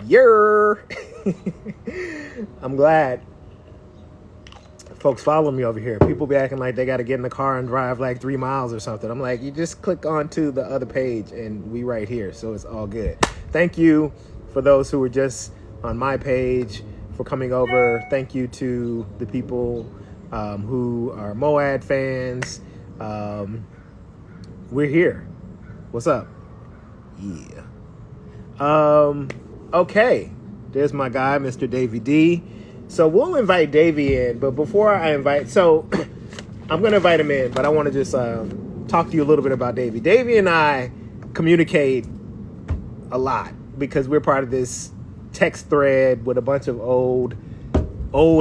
Yer. I'm glad folks follow me over here. People be acting like they got to get in the car and drive like 3 miles or something. I'm like, you just click onto the other page and we right here. So it's all good. Thank you for those who were just on my page for coming over. Thank you to the people who are MoAD fans. We're here. What's up? Yeah. Okay. There's my guy, Mr. Davey D. So we'll invite Davey in, but before I invite, so I'm going to invite him in, but I want to just talk to you a little bit about Davey. Davey and I communicate a lot because we're part of this text thread with a bunch of old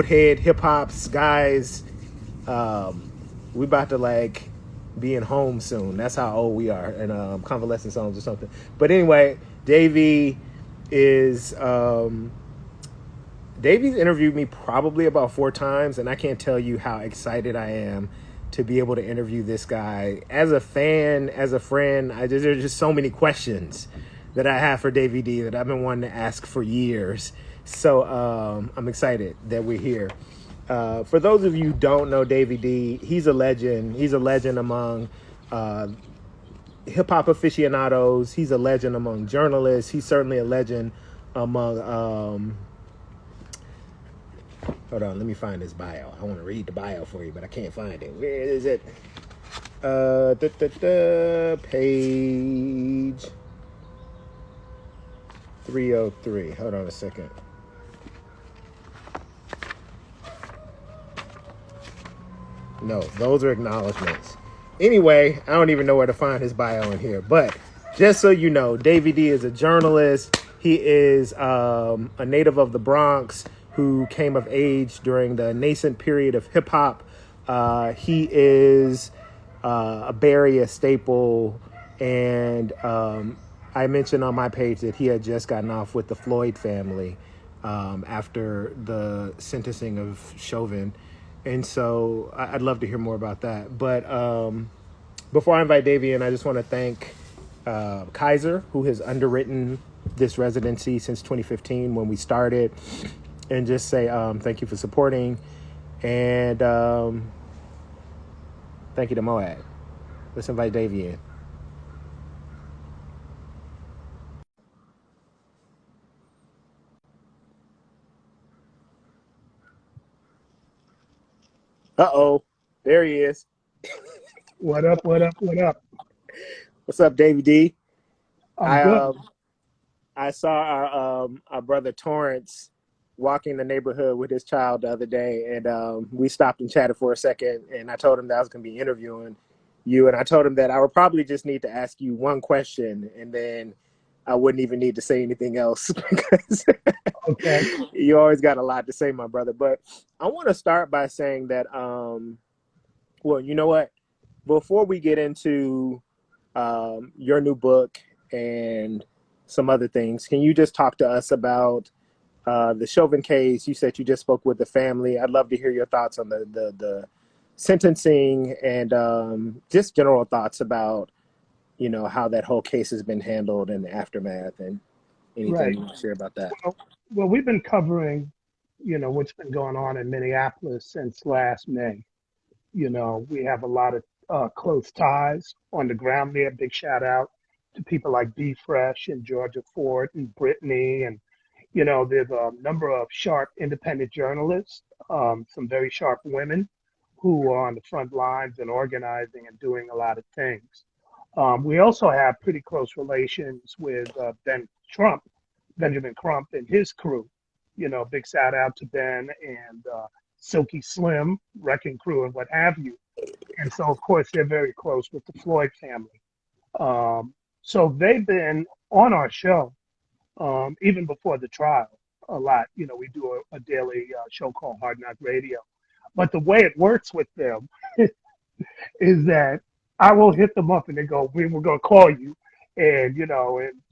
head hip hops guys. We about to like be in home soon. That's how old we are, and convalescent homes or something. But anyway, Davey is Davey's interviewed me probably about 4 times, and I can't tell you how excited I am to be able to interview this guy. As a fan, as a friend, there's just so many questions that I have for Davey D that I've been wanting to ask for years. So I'm excited that we're here. For those of you who don't know Davey D, he's a legend. He's a legend among hip-hop aficionados. He's a legend among journalists. He's certainly a legend among... hold on, let me find his bio. I want to read the bio for you, but I can't find it. Where is it? Page 303. Hold on a second. No, those are acknowledgments. Anyway, I don't even know where to find his bio in here. But just so you know, Davey D is a journalist. He is a native of the Bronx who came of age during the nascent period of hip hop. He is a Bay Area staple. And I mentioned on my page that he had just gotten off with the Floyd family after the sentencing of Chauvin. And so I'd love to hear more about that. But before I invite Davey in, I just want to thank Kaiser, who has underwritten this residency since 2015 when we started, and just say thank you for supporting. And thank you to MoAD. Let's invite Davey in. Uh-oh. There he is. What up, what up, what up? What's up, Davey D? I'm good. I saw our brother Torrance walking the neighborhood with his child the other day, and we stopped and chatted for a second, and I told him that I was going to be interviewing you, and I told him that I would probably just need to ask you one question, and then I wouldn't even need to say anything else because Okay. you always got a lot to say, my brother. But I want to start by saying that, well, you know what? Before we get into your new book and some other things, can you just talk to us about the Chauvin case? You said you just spoke with the family. I'd love to hear your thoughts on the sentencing and just general thoughts about, you know, how that whole case has been handled and the aftermath, and anything Right. you want to share about that. Well, we've been covering, what's been going on in Minneapolis since last May. We have a lot of close ties on the ground there. Big shout out to people like B Fresh and Georgia Ford and Brittany. And, there's a number of sharp independent journalists, some very sharp women who are on the front lines and organizing and doing a lot of things. We also have pretty close relations with Benjamin Crump and his crew. Big shout out to Ben and Silky Slim, Wrecking Crew, and what have you. And so, of course, they're very close with the Floyd family. So they've been on our show even before the trial a lot. We do a daily show called Hard Knock Radio. But the way it works with them is that I will hit them up and they go, we were going to call you and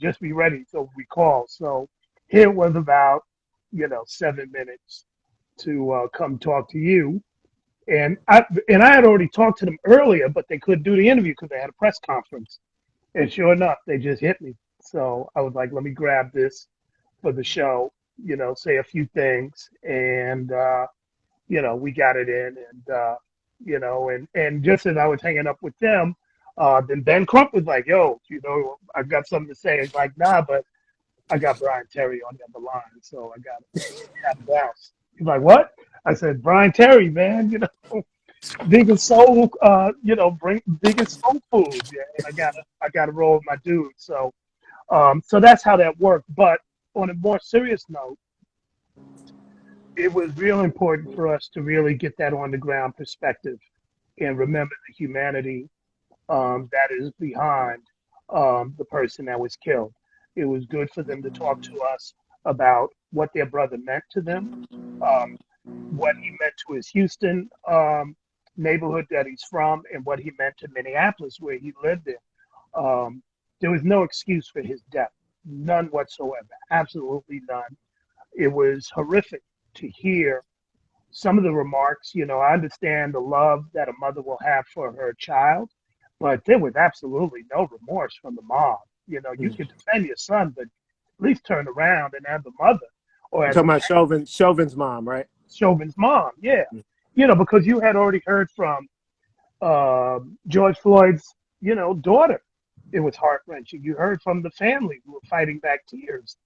just be ready. So we call. So here was about, 7 minutes to come talk to you. And I had already talked to them earlier, but they couldn't do the interview because they had a press conference. And sure enough, they just hit me. So I was like, let me grab this for the show, say a few things, and we got it in, and and just as I was hanging up with them, then Ben Crump was like, "Yo, I've got something to say." It's like, "Nah, but I got Bryant Terry on the other line, so I got to bounce." He's like, "What?" I said, "Bryant Terry, man, biggest soul, bring biggest soul food, yeah, and I gotta roll with my dude." So that's how that worked. But on a more serious note, it was real important for us to really get that on the ground perspective and remember the humanity that is behind the person that was killed. It was good for them to talk to us about what their brother meant to them, um, what he meant to his Houston neighborhood that he's from, and what he meant to Minneapolis, where he lived in. There was no excuse for his death, none whatsoever, absolutely none. It was horrific to hear some of the remarks. I understand the love that a mother will have for her child, but there was absolutely no remorse from the mom. You Mm. can defend your son, but at least turn around and as a mother or You're as talking a about Chauvin's mom, right? Chauvin's mom, yeah. Mm. Because you had already heard from George Floyd's, daughter. It was heart wrenching. You heard from the family who were fighting back tears.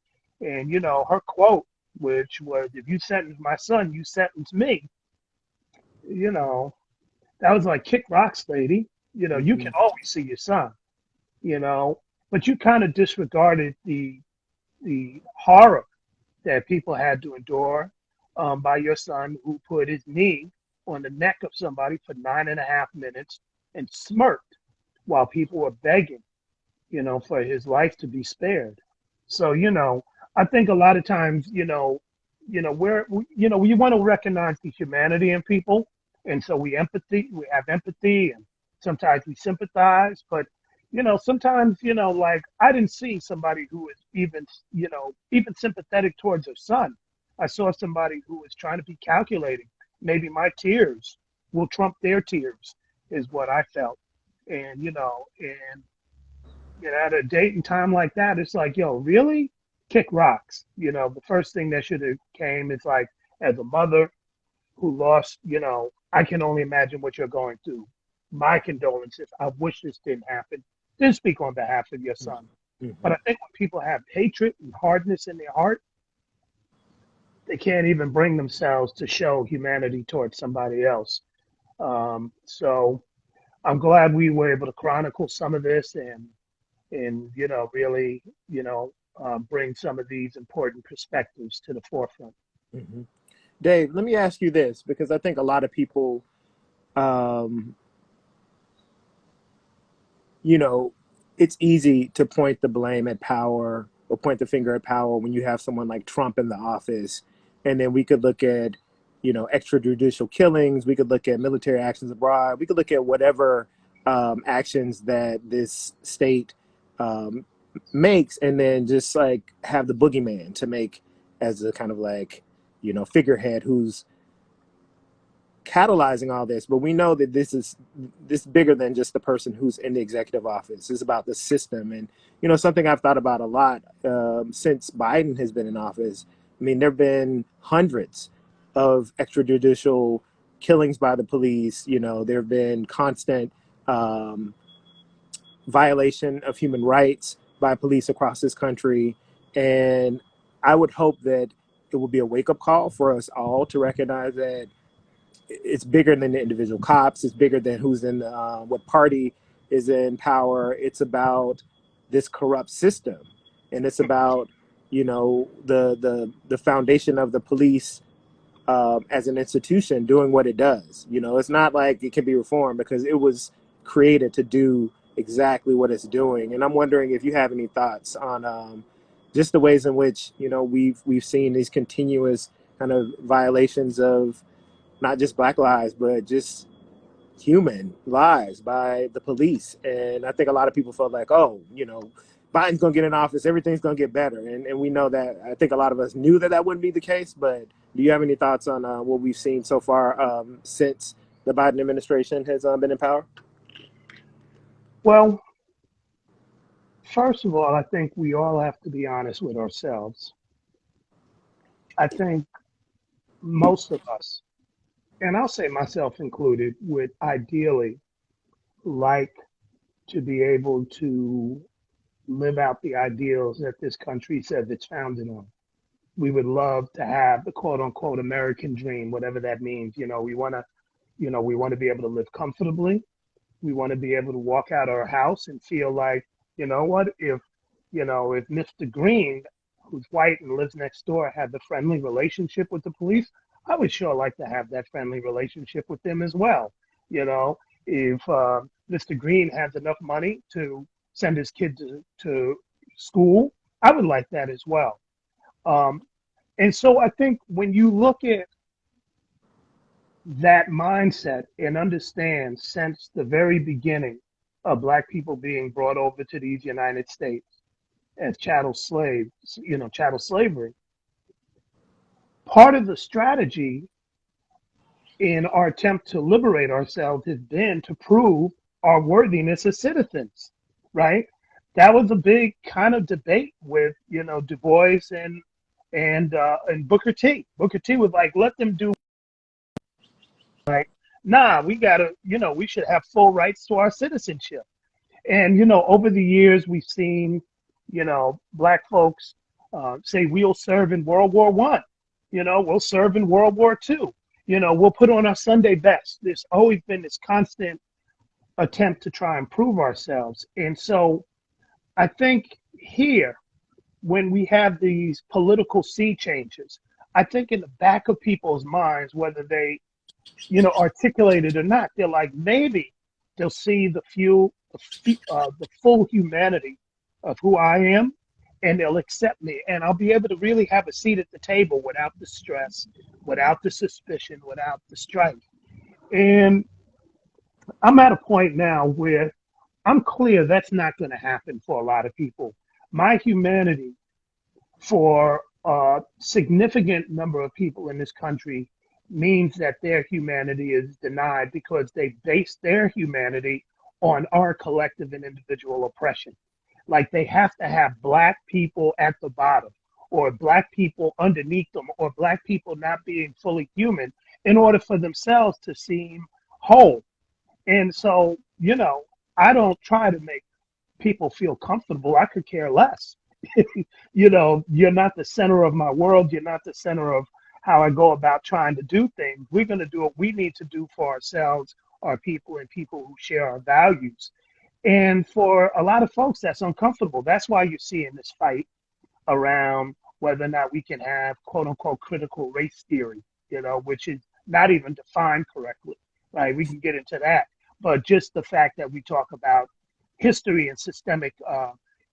And, her quote, which was, "If you sentence my son, you sentence me." You know, that was like, kick rocks, lady. You Mhm. can always see your son, you know, but you kind of disregarded the horror that people had to endure by your son, who put his knee on the neck of somebody for 9.5 minutes and smirked while people were begging, for his life to be spared. So, I think a lot of times, we want to recognize the humanity in people. And so we have empathy, and sometimes we sympathize, but, sometimes, like I didn't see somebody who was even sympathetic towards her son. I saw somebody who was trying to be calculating. Maybe my tears will trump their tears, is what I felt. And, and at a date and time like that, it's like, yo, really? Kick rocks. The first thing that should have came is like, as a mother who lost, I can only imagine what you're going through. My condolences. I wish this didn't happen. Didn't speak on behalf of your son. But Mhm. I think when people have hatred and hardness in their heart, they can't even bring themselves to show humanity towards somebody else. So I'm glad we were able to chronicle some of this, and really, bring some of these important perspectives to the forefront. Mhm. Dave, let me ask you this because I think a lot of people, um, you know, it's easy to point the blame at power or point the finger at power when you have someone like Trump in the office. And then we could look at, extrajudicial killings. We could look at military actions abroad. We could look at whatever actions that this state um, makes, and then just like have the boogeyman to make as a kind of like, figurehead who's catalyzing all this, but we know that this bigger than just the person who's in the executive office. It's about the system, and something I've thought about a lot since Biden has been in office. I mean, there've been hundreds of extrajudicial killings by the police. There have been constant um, violation of human rights by police across this country, and I would hope that it will be a wake up call for us all to recognize that it's bigger than the individual cops. It's bigger than who's in what party is in power. It's about this corrupt system, and it's about the foundation of the police as an institution doing what it does. It's not like it can be reformed because it was created to do exactly what it's doing. And I'm wondering if you have any thoughts on just the ways in which we've seen these continuous kind of violations of not just black lives, but just human lives by the police. And I think a lot of people felt like, oh, Biden's going to get in office, everything's going to get better. And we know that. I think a lot of us knew that that wouldn't be the case. But do you have any thoughts on what we've seen so far since the Biden administration has been in power? Well, first of all, I think we all have to be honest with ourselves. I think most of us, and I'll say myself included, would ideally like to be able to live out the ideals that this country says it's founded on. We would love to have the quote unquote American dream, whatever that means. We want to be able to live comfortably. We want to be able to walk out our house and feel like, you know what, if Mr. Green, who's white and lives next door, had the friendly relationship with the police, I would sure like to have that friendly relationship with them as well. You know, if Mr. Green has enough money to send his kid to school, I would like that as well. Um, and so I think when you look at that mindset and understand since the very beginning of Black people being brought over to these United States as chattel slaves, chattel slavery, part of the strategy in our attempt to liberate ourselves has been to prove our worthiness as citizens, right? That was a big kind of debate with, Du Bois and Booker T. Booker T was like, let them do, like, nah, we should have full rights to our citizenship. And, over the years, we've seen, Black folks say we'll serve in World War I. We'll serve in World War II. We'll put on our Sunday best. There's always been this constant attempt to try and prove ourselves. And so I think here, when we have these political sea changes, I think in the back of people's minds, whether they, articulate it or not, they're like, maybe they'll see the full humanity of who I am, and they'll accept me, and I'll be able to really have a seat at the table without the stress, without the suspicion, without the strife. And I'm at a point now where I'm clear that's not going to happen for a lot of people. My humanity, for a significant number of people in this country, means that their humanity is denied because they base their humanity on our collective and individual oppression. Like they have to have Black people at the bottom, or Black people underneath them, or Black people not being fully human in order for themselves to seem whole. And so, I don't try to make people feel comfortable. I could care less. You're not the center of my world. You're not the center of how I go about trying to do things. We're going to do what we need to do for ourselves, our people, and people who share our values. And for a lot of folks, that's uncomfortable. That's why you're seeing this fight around whether or not we can have quote unquote critical race theory, which is not even defined correctly, right? We can get into that. But just the fact that we talk about history and systemic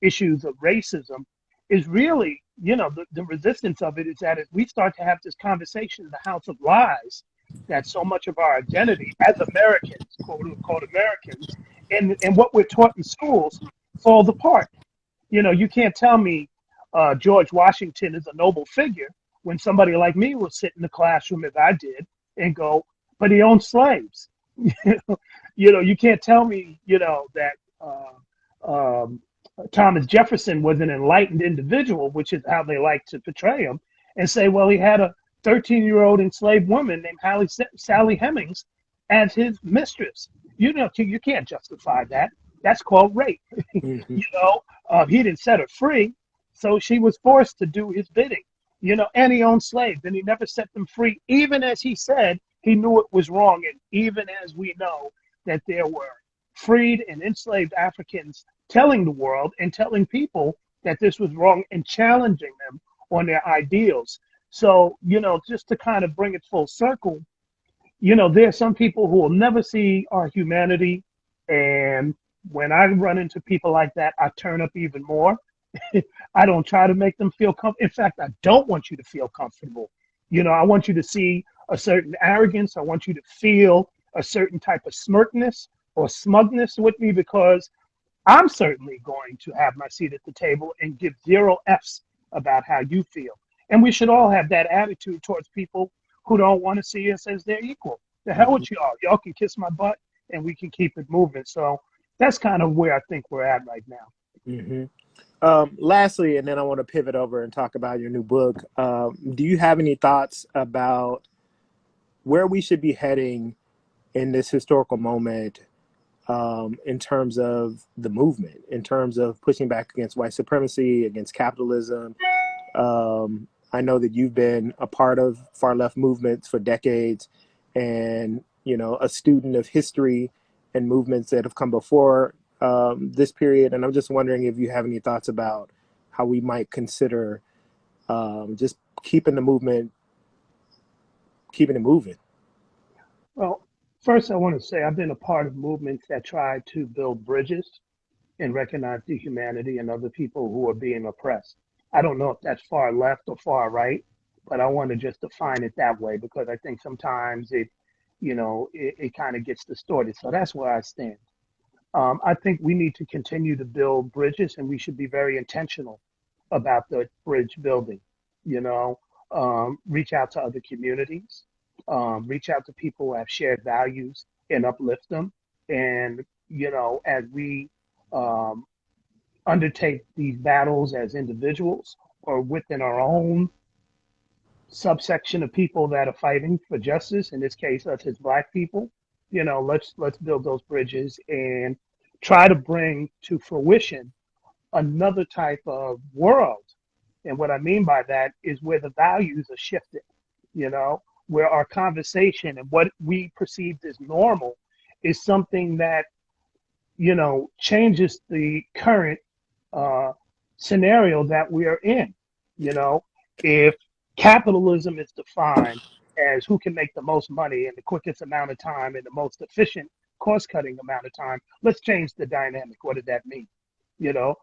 issues of racism is really, the resistance of it is that if we start to have this conversation in the house of lies, that so much of our identity as Americans, quote unquote Americans, and what we're taught in schools falls apart. You can't tell me George Washington is a noble figure when somebody like me will sit in the classroom, as I did, and go, but he owned slaves. You can't tell me, that Thomas Jefferson was an enlightened individual, which is how they like to portray him, and say, well, he had a 13-year-old enslaved woman named Sally Hemings as his mistress. You can't justify that. That's called rape. Mm-hmm. He didn't set her free, so she was forced to do his bidding. And he owned slaves, and he never set them free, even as he said he knew it was wrong, and even as we know that there were freed and enslaved Africans telling the world and telling people that this was wrong and challenging them on their ideals. So, just to kind of bring it full circle, there are some people who will never see our humanity. And when I run into people like that, I turn up even more. I don't try to make them feel comfortable. In fact, I don't want you to feel comfortable. I want you to see a certain arrogance. I want you to feel a certain type of smirkness or smugness with me, because I'm certainly going to have my seat at the table and give 0 Fs about how you feel. And we should all have that attitude towards people who don't want to see us as their equal. The hell with y'all. Y'all can kiss my butt and we can keep it moving. So that's kind of where I think we're at right now. Mm-hmm. Lastly, and then I want to pivot over and talk about your new book. Do you have any thoughts about where we should be heading in this historical moment, in terms of the movement, in terms of pushing back against white supremacy, against capitalism? I know that you've been a part of far left movements for decades, and a student of history and movements that have come before this period. And I'm just wondering if you have any thoughts about how we might consider just keeping the movement, keeping it moving. Well, first, I want to say I've been a part of movements that try to build bridges and recognize the humanity and other people who are being oppressed. I don't know if that's far left or far right, but I want to just define it that way because I think sometimes it kind of gets distorted. So that's where I stand. I think we need to continue to build bridges, and we should be very intentional about the bridge building. You know, reach out to other communities, reach out to people who have shared values, and uplift them. And as we um, undertake these battles as individuals or within our own subsection of people that are fighting for justice, in this case, us as Black people, let's build those bridges and try to bring to fruition another type of world. And what I mean by that is where the values are shifted, where our conversation and what we perceived as normal is something that, changes the current uh, scenario that we are in. You know, if capitalism is defined as who can make the most money in the quickest amount of time in the most efficient cost-cutting amount of time, let's change the dynamic. What did that mean? You know,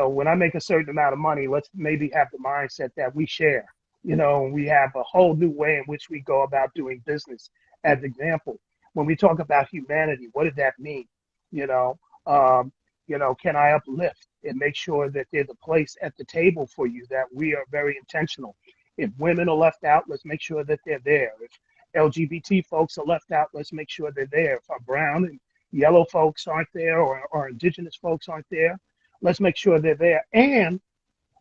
when I make a certain amount of money, let's maybe have the mindset that we share. We have a whole new way in which we go about doing business. As example, when we talk about humanity, what did that mean? You know, um, can I uplift and make sure that there's a place at the table for you, that we are very intentional. If women are left out, let's make sure that they're there. If LGBT folks are left out, let's make sure they're there. If our brown and yellow folks aren't there, or indigenous folks aren't there, let's make sure they're there. And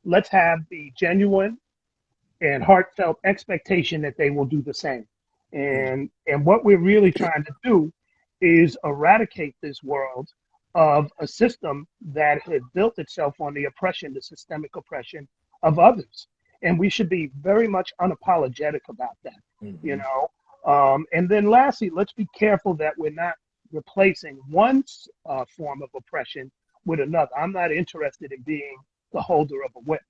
let's have the genuine and heartfelt expectation that they will do the same. And what we're really trying to do is eradicate this world of a system that had built itself on the oppression, the systemic oppression of others. And we should be very much unapologetic about that, you Mm-hmm. know. And then lastly, let's be careful that we're not replacing one form of oppression with another. I'm not interested in being the holder of a whip.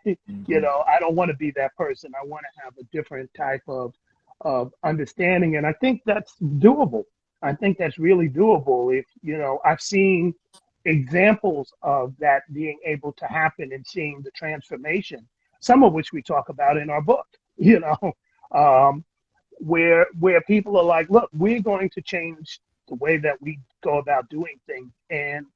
Mm-hmm. I don't want to be that person. I want to have a different type of understanding, and I think that's doable. I think that's really doable. If I've seen examples of that being able to happen and seeing the transformation, some of which we talk about in our book. Um, where people are like, look, we're going to change the way that we go about doing things, and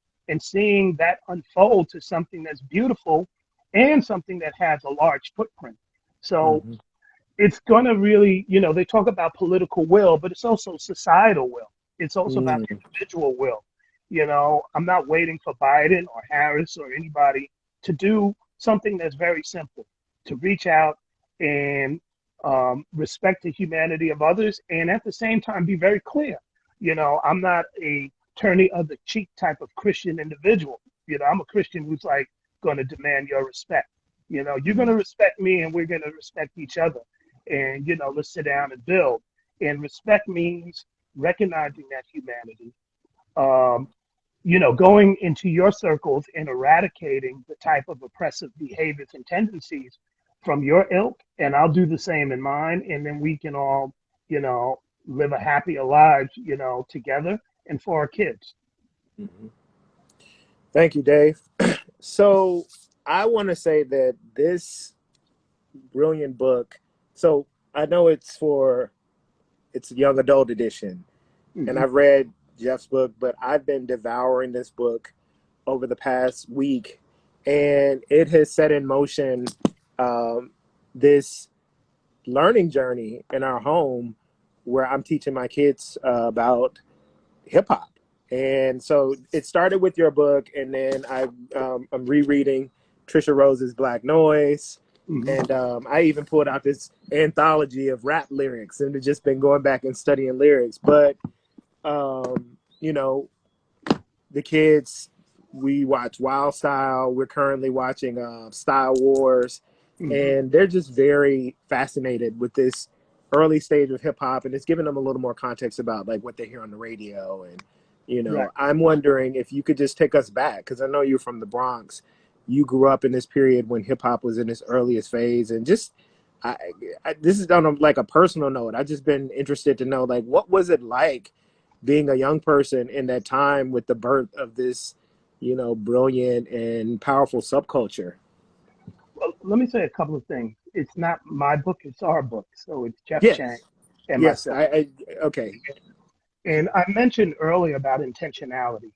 seeing that unfold to something that's beautiful and something that has a large footprint. So Mm-hmm. it's going to really, they talk about political will, but it's also societal will. It's also about Mm-hmm. individual will. I'm not waiting for Biden or Harris or anybody to do something that's very simple, to reach out and respect the humanity of others, and at the same time be very clear. I'm not a turn the other cheek type of Christian individual. I'm a Christian who's like going to demand your respect. You're going to respect me, and we're going to respect each other. And let's sit down and build. And respect means recognizing that humanity, um, going into your circles and eradicating the type of oppressive behaviors and tendencies from your ilk, and I'll do the same in mine, and then we can all, you know, live a happier lives, together and for our kids. Mm-hmm. Thank you, Dave. So I want to say that this brilliant book. So I know it's young adult edition, and Hmm. I've read Jeff's book, but I've been devouring this book over the past week, and it has set in motion um, this learning journey in our home where I'm teaching my kids about hip hop. And so it started with your book, and then I'm rereading Trisha Rose's Black Noise, Hmm. and I even pulled out this anthology of rap lyrics, and have just been going back and studying lyrics. But you know, the kids, we watch Wild Style. We're currently watching Style Wars, Hmm. and they're just very fascinated with this early stage of hip hop, and it's giving them a little more context about like what they hear on the radio. And Right. I'm wondering if you could just take us back, because I know you're from the Bronx. You grew up in this period when hip hop was in its earliest phase, and just I, this is on like a personal note. I've just been interested to know, like, what was it like being a young person in that time with the birth of this, brilliant and powerful subculture. Well, let me say a couple of things. It's not my book, it's our book. So it's Jeff Chang Yes, and yes. myself. Okay. And I mentioned earlier about intentionality.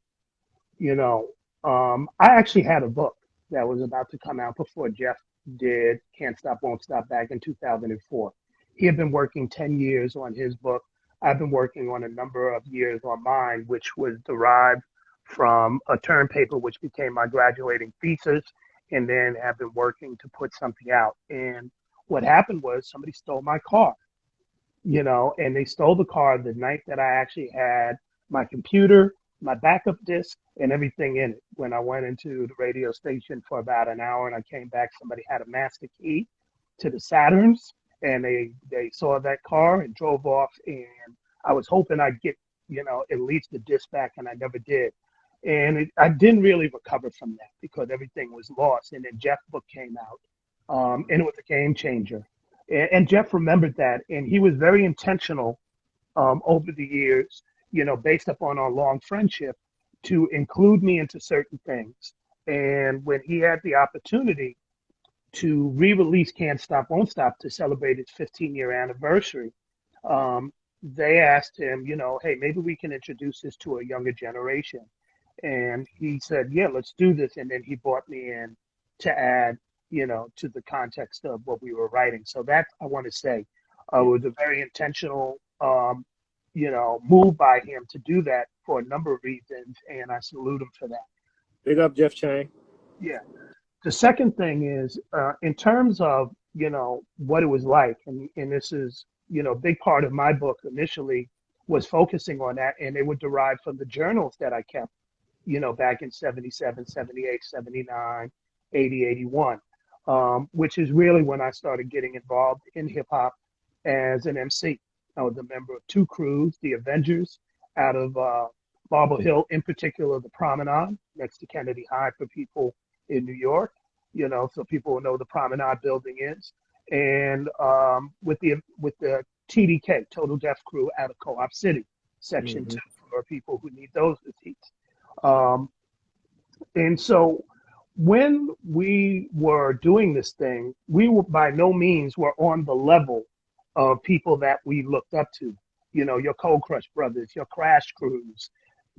You know, I actually had a book that was about to come out before Jeff did Can't Stop, Won't Stop back in 2004. He had been working 10 years on his book. I've been working on a number of years on mine, which was derived from a term paper, which became my graduating thesis, and then have been working to put something out. And what happened was somebody stole my car, and they stole the car the night that I actually had my computer, my backup disk, and everything in it. When I went into the radio station for about an hour and I came back, somebody had a master key to the Saturns, and they saw that car and drove off. And I was hoping I'd get, at least the disc back, and I never did. And I didn't really recover from that because everything was lost. And then Jeff's book came out, and it was a game changer. And Jeff remembered that, and he was very intentional over the years, based upon our long friendship, to include me into certain things. And when he had the opportunity to re-release Can't Stop, Won't Stop to celebrate its 15-year anniversary, they asked him, hey, maybe we can introduce this to a younger generation. And he said, yeah, let's do this. And then he brought me in to add, to the context of what we were writing. So that I want to say was a very intentional, move by him to do that for a number of reasons. And I salute him for that. Big up, Jeff Chang. Yeah. The second thing is, in terms of, what it was like, and this is, a big part of my book initially was focusing on that, and they were derived from the journals that I kept, back in 77, 78, 79, 80, 81, which is really when I started getting involved in hip hop as an MC. I was a member of two crews, the Avengers out of Marble Hill, in particular, the Promenade next to Kennedy High for people in New York, so people will know the Promenade building is, and with the TDK, Total Deaf Crew out of Co-op City, Section Hmm. 2 for people who need those receipts. Um, and so when we were doing this thing, we were by no means were on the level of people that we looked up to. Your Cold Crush Brothers, your Crash Crews,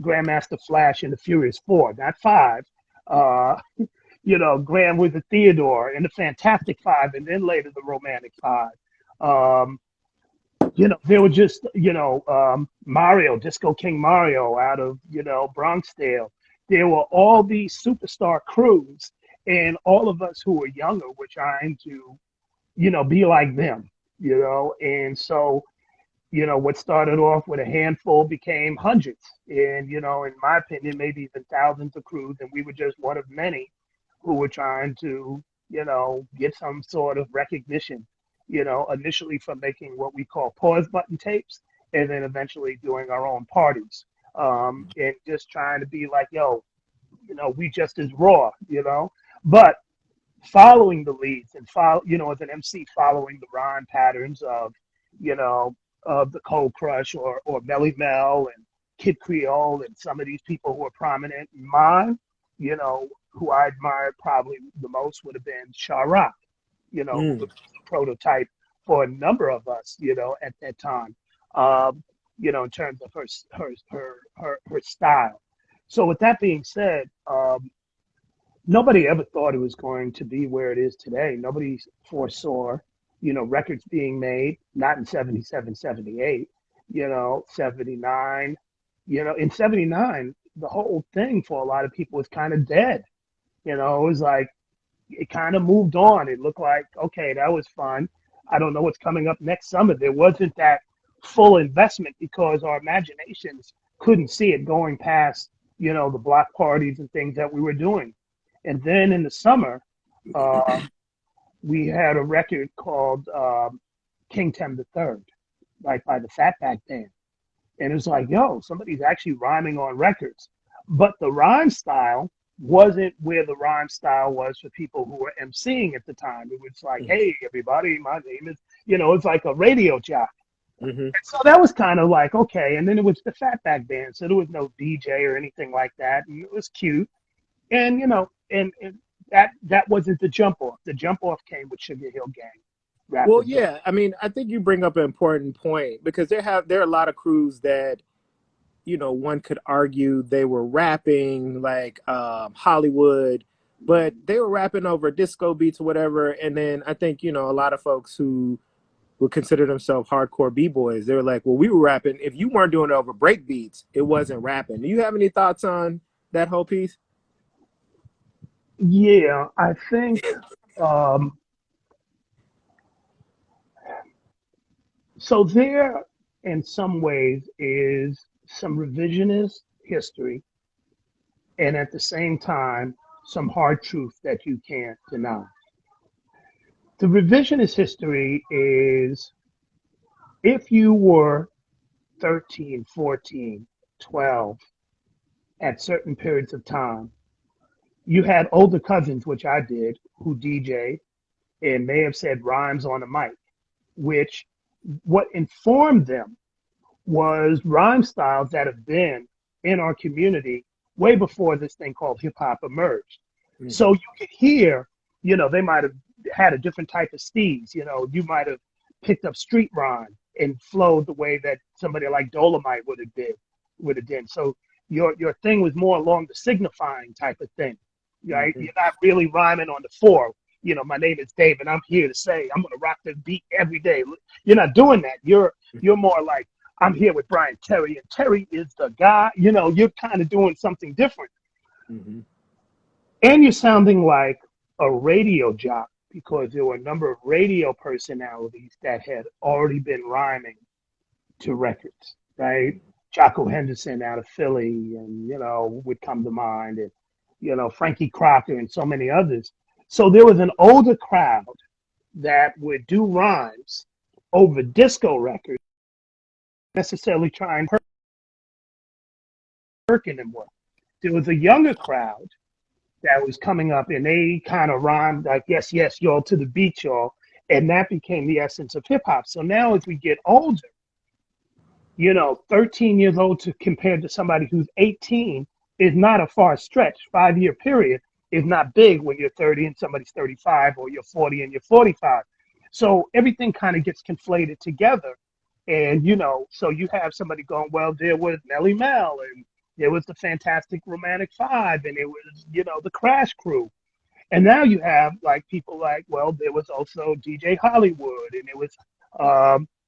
Grandmaster Flash and the Furious Four, not five. Uh, Graham with the Theodore and the Fantastic Five, and then later the Romantic Five. Um, they were just, Mario, Disco King Mario out of, Bronxdale. There were all these superstar crews, and all of us who were younger were trying to, be like them, and so, what started off with a handful became hundreds, and, in my opinion, maybe even thousands of crews, and we were just one of many who were trying to, get some sort of recognition, initially from making what we call pause button tapes and then eventually doing our own parties. And just trying to be like, yo, we just as raw, but following the leads and follow, as an MC, following the rhyme patterns of, you know, of the Cold Crush or Melly Mel and Kid Creole and some of these people who are prominent. Mine, who I admired probably the most would have been Sha Rock, who was Mm. a prototype for a number of us, at that time, um, in terms of her style. So with that being said, nobody ever thought it was going to be where it is today. Nobody foresaw, records being made, not in 77, 78. '79. In '79, the whole thing for a lot of people was kind of dead. It was like it kind of moved on. It looked like, okay, that was fun. I don't know what's coming up next summer. There wasn't that full investment because our imaginations couldn't see it going past, the block parties and things that we were doing. And then in the summer, uh, we had a record called King Tem the Third, like by the Fatback Band. And it was like, yo, somebody's actually rhyming on records. But the rhyme style wasn't where the rhyme style was for people who were emceeing at the time. It was like, hey, everybody, my name is, it's like a radio jock. Mm-hmm. So that was kind of like, okay. And then it was the Fatback Band. So there was no DJ or anything like that. And it was cute. And, and that wasn't the jump off. The jump off came with Sugar Hill Gang. Well, Rapid Joe. yeah. I mean, I think you bring up an important point because there are a lot of crews that one could argue they were rapping like Hollywood, but they were rapping over disco beats or whatever. And then I think a lot of folks who would consider themselves hardcore b-boys, they were like, well, we were rapping. If you weren't doing it over break beats, it wasn't rapping. Do you have any thoughts on that whole piece? Yeah, I think um, so. There, in some ways, is some revisionist history, and at the same time, some hard truth that you can't deny. The revisionist history is if you were 13, 14, 12 at certain periods of time, you had older cousins, which I did, who DJ and may have said rhymes on the mic, which what informed them was rhyme styles that have been in our community way before this thing called hip hop emerged. Mm-hmm. So you could hear, they might have had a different type of steez. You might have picked up street rhyme and flowed the way that somebody like Dolomite would have done. So your thing was more along the signifying type of thing, right? Mm-hmm. You're not really rhyming on the four. My name is Dave, and I'm here to say I'm gonna rock the beat every day. You're not doing that. You're more like I'm here with Bryant Terry, and Terry is the guy. You're kind of doing something different, Mm-hmm. and you're sounding like a radio jock because there were a number of radio personalities that had already been rhyming to records, right? Jocko Henderson out of Philly, and would come to mind, and Frankie Crocker, and so many others. So there was an older crowd that would do rhymes over disco records, necessarily trying to work in them well. There was a younger crowd that was coming up, and they kind of rhymed like "yes, yes, y'all" to the beat, y'all, and that became the essence of hip hop. So now, as we get older, 13 years old compared to somebody who's 18 is not a far stretch. 5 year period is not big when you're 30 and somebody's 35, or you're 40 and you're 45. So everything kind of gets conflated together. And, so you have somebody going, well, there was Melly Mel, and there was the Fantastic Romantic Five, and it was, the Crash Crew. And now you have like people like, well, there was also DJ Hollywood, and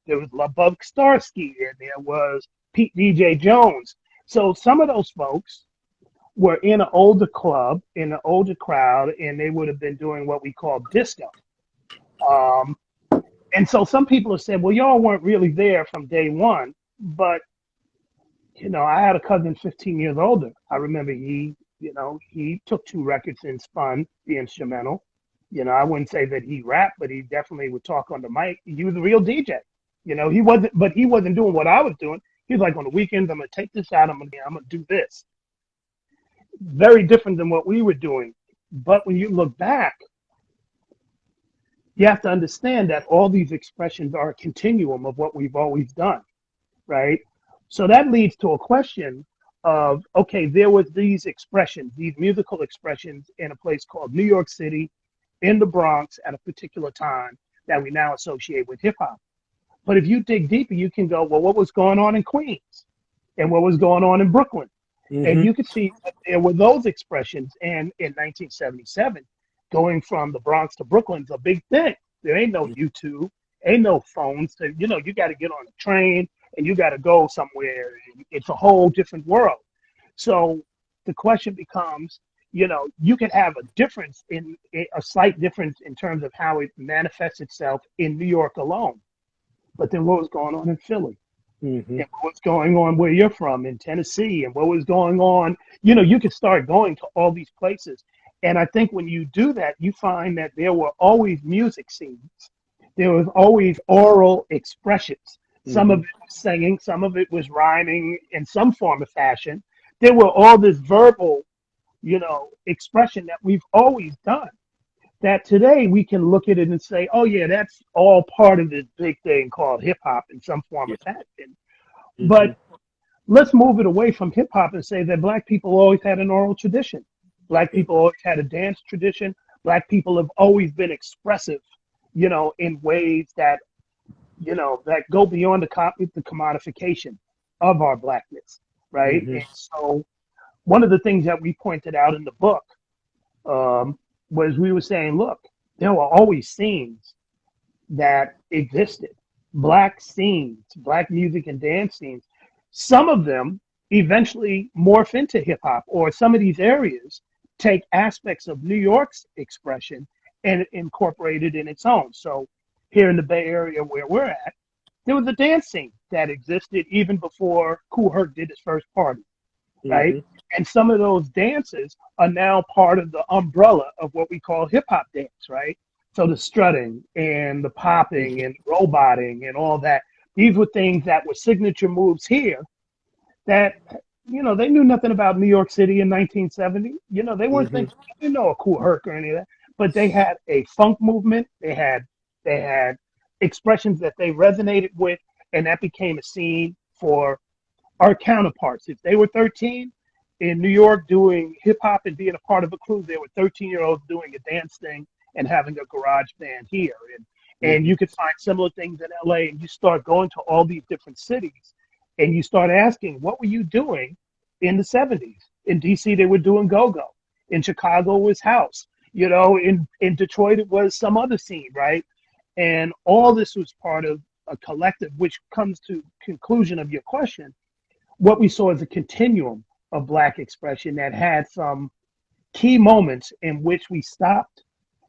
there was Lubbock Starsky, and there was Pete DJ Jones. So some of those folks were in an older club, in an older crowd, and they would have been doing what we call disco. Um, and so some people have said, well, y'all weren't really there from day one, but I had a cousin 15 years older. I remember he took two records and spun the instrumental. I wouldn't say that he rapped, but he definitely would talk on the mic. He was a real DJ. He wasn't doing what I was doing. He was like, on the weekends, I'm gonna take this out. I'm gonna do this. Very different than what we were doing. But when you look back, you have to understand that all these expressions are a continuum of what we've always done, right? So that leads to a question of, okay, there was these expressions, these musical expressions in a place called New York City, in the Bronx at a particular time that we now associate with hip hop. But if you dig deeper, you can go, well, what was going on in Queens and what was going on in Brooklyn? Mm-hmm. And you can see that there were those expressions. And in 1977, going from the Bronx to Brooklyn's a big thing. There ain't no YouTube, ain't no phones. So, you got to get on a train and you got to go somewhere. It's a whole different world. So the question becomes, you could have a difference a slight difference in terms of how it manifests itself in New York alone. But then what was going on in Philly? Mm-hmm. And what's going on where you're from in Tennessee, and what was going on, you could start going to all these places. And I think when you do that, you find that there were always music scenes. There was always oral expressions. Some of Mm-hmm. it was singing, some of it was rhyming in some form or fashion. There were all this verbal, expression that we've always done. That today we can look at it and say, oh yeah, that's all part of this big thing called hip hop in some form Yeah. or fashion. Mm-hmm. But let's move it away from hip hop and say that Black people always had an oral tradition. Black Yeah. people always had a dance tradition. Black people have always been expressive, in ways that, that go beyond the commodification of our blackness, right? Mm-hmm. And so one of the things that we pointed out in the book was we were saying, look, there were always scenes that existed, Black scenes, Black music and dance scenes. Some of them eventually morph into hip hop, or some of these areas take aspects of New York's expression and incorporate it in its own. So here in the Bay Area where we're at, there was a dance scene that existed even before Kool Herc did his first party, right? Mm-hmm. And some of those dances are now part of the umbrella of what we call hip hop dance, right? So the strutting and the popping and roboting and all that, these were things that were signature moves here that, they knew nothing about New York City in 1970. They weren't Mm-hmm. thinking, they didn't know a Kool Herc or any of that, but they had a funk movement. They had expressions that they resonated with, and that became a scene for our counterparts. If they were 13 in New York doing hip hop and being a part of a crew, there were 13-year-olds doing a dance thing and having a garage band here. And Mm-hmm. you could find similar things in LA, and you start going to all these different cities and you start asking, what were you doing in the 70s? In DC, they were doing go-go. In Chicago, it was house. In Detroit, it was some other scene, right? And all this was part of a collective, which comes to conclusion of your question. What we saw is a continuum of Black expression that had some key moments in which we stopped,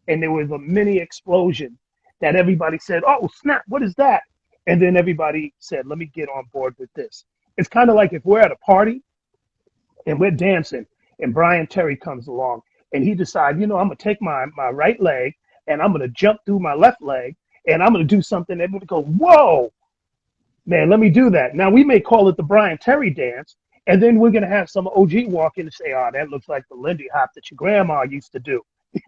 and there was a mini explosion that everybody said, oh, snap, what is that? And then everybody said, let me get on board with this. It's kind of like if we're at a party and we're dancing and Bryant Terry comes along and he decides, I'm going to take my right leg and I'm going to jump through my left leg and I'm going to do something. Everybody goes, whoa, man, let me do that. Now, we may call it the Bryant Terry dance, and then we're going to have some OG walk in and say, oh, that looks like the Lindy Hop that your grandma used to do,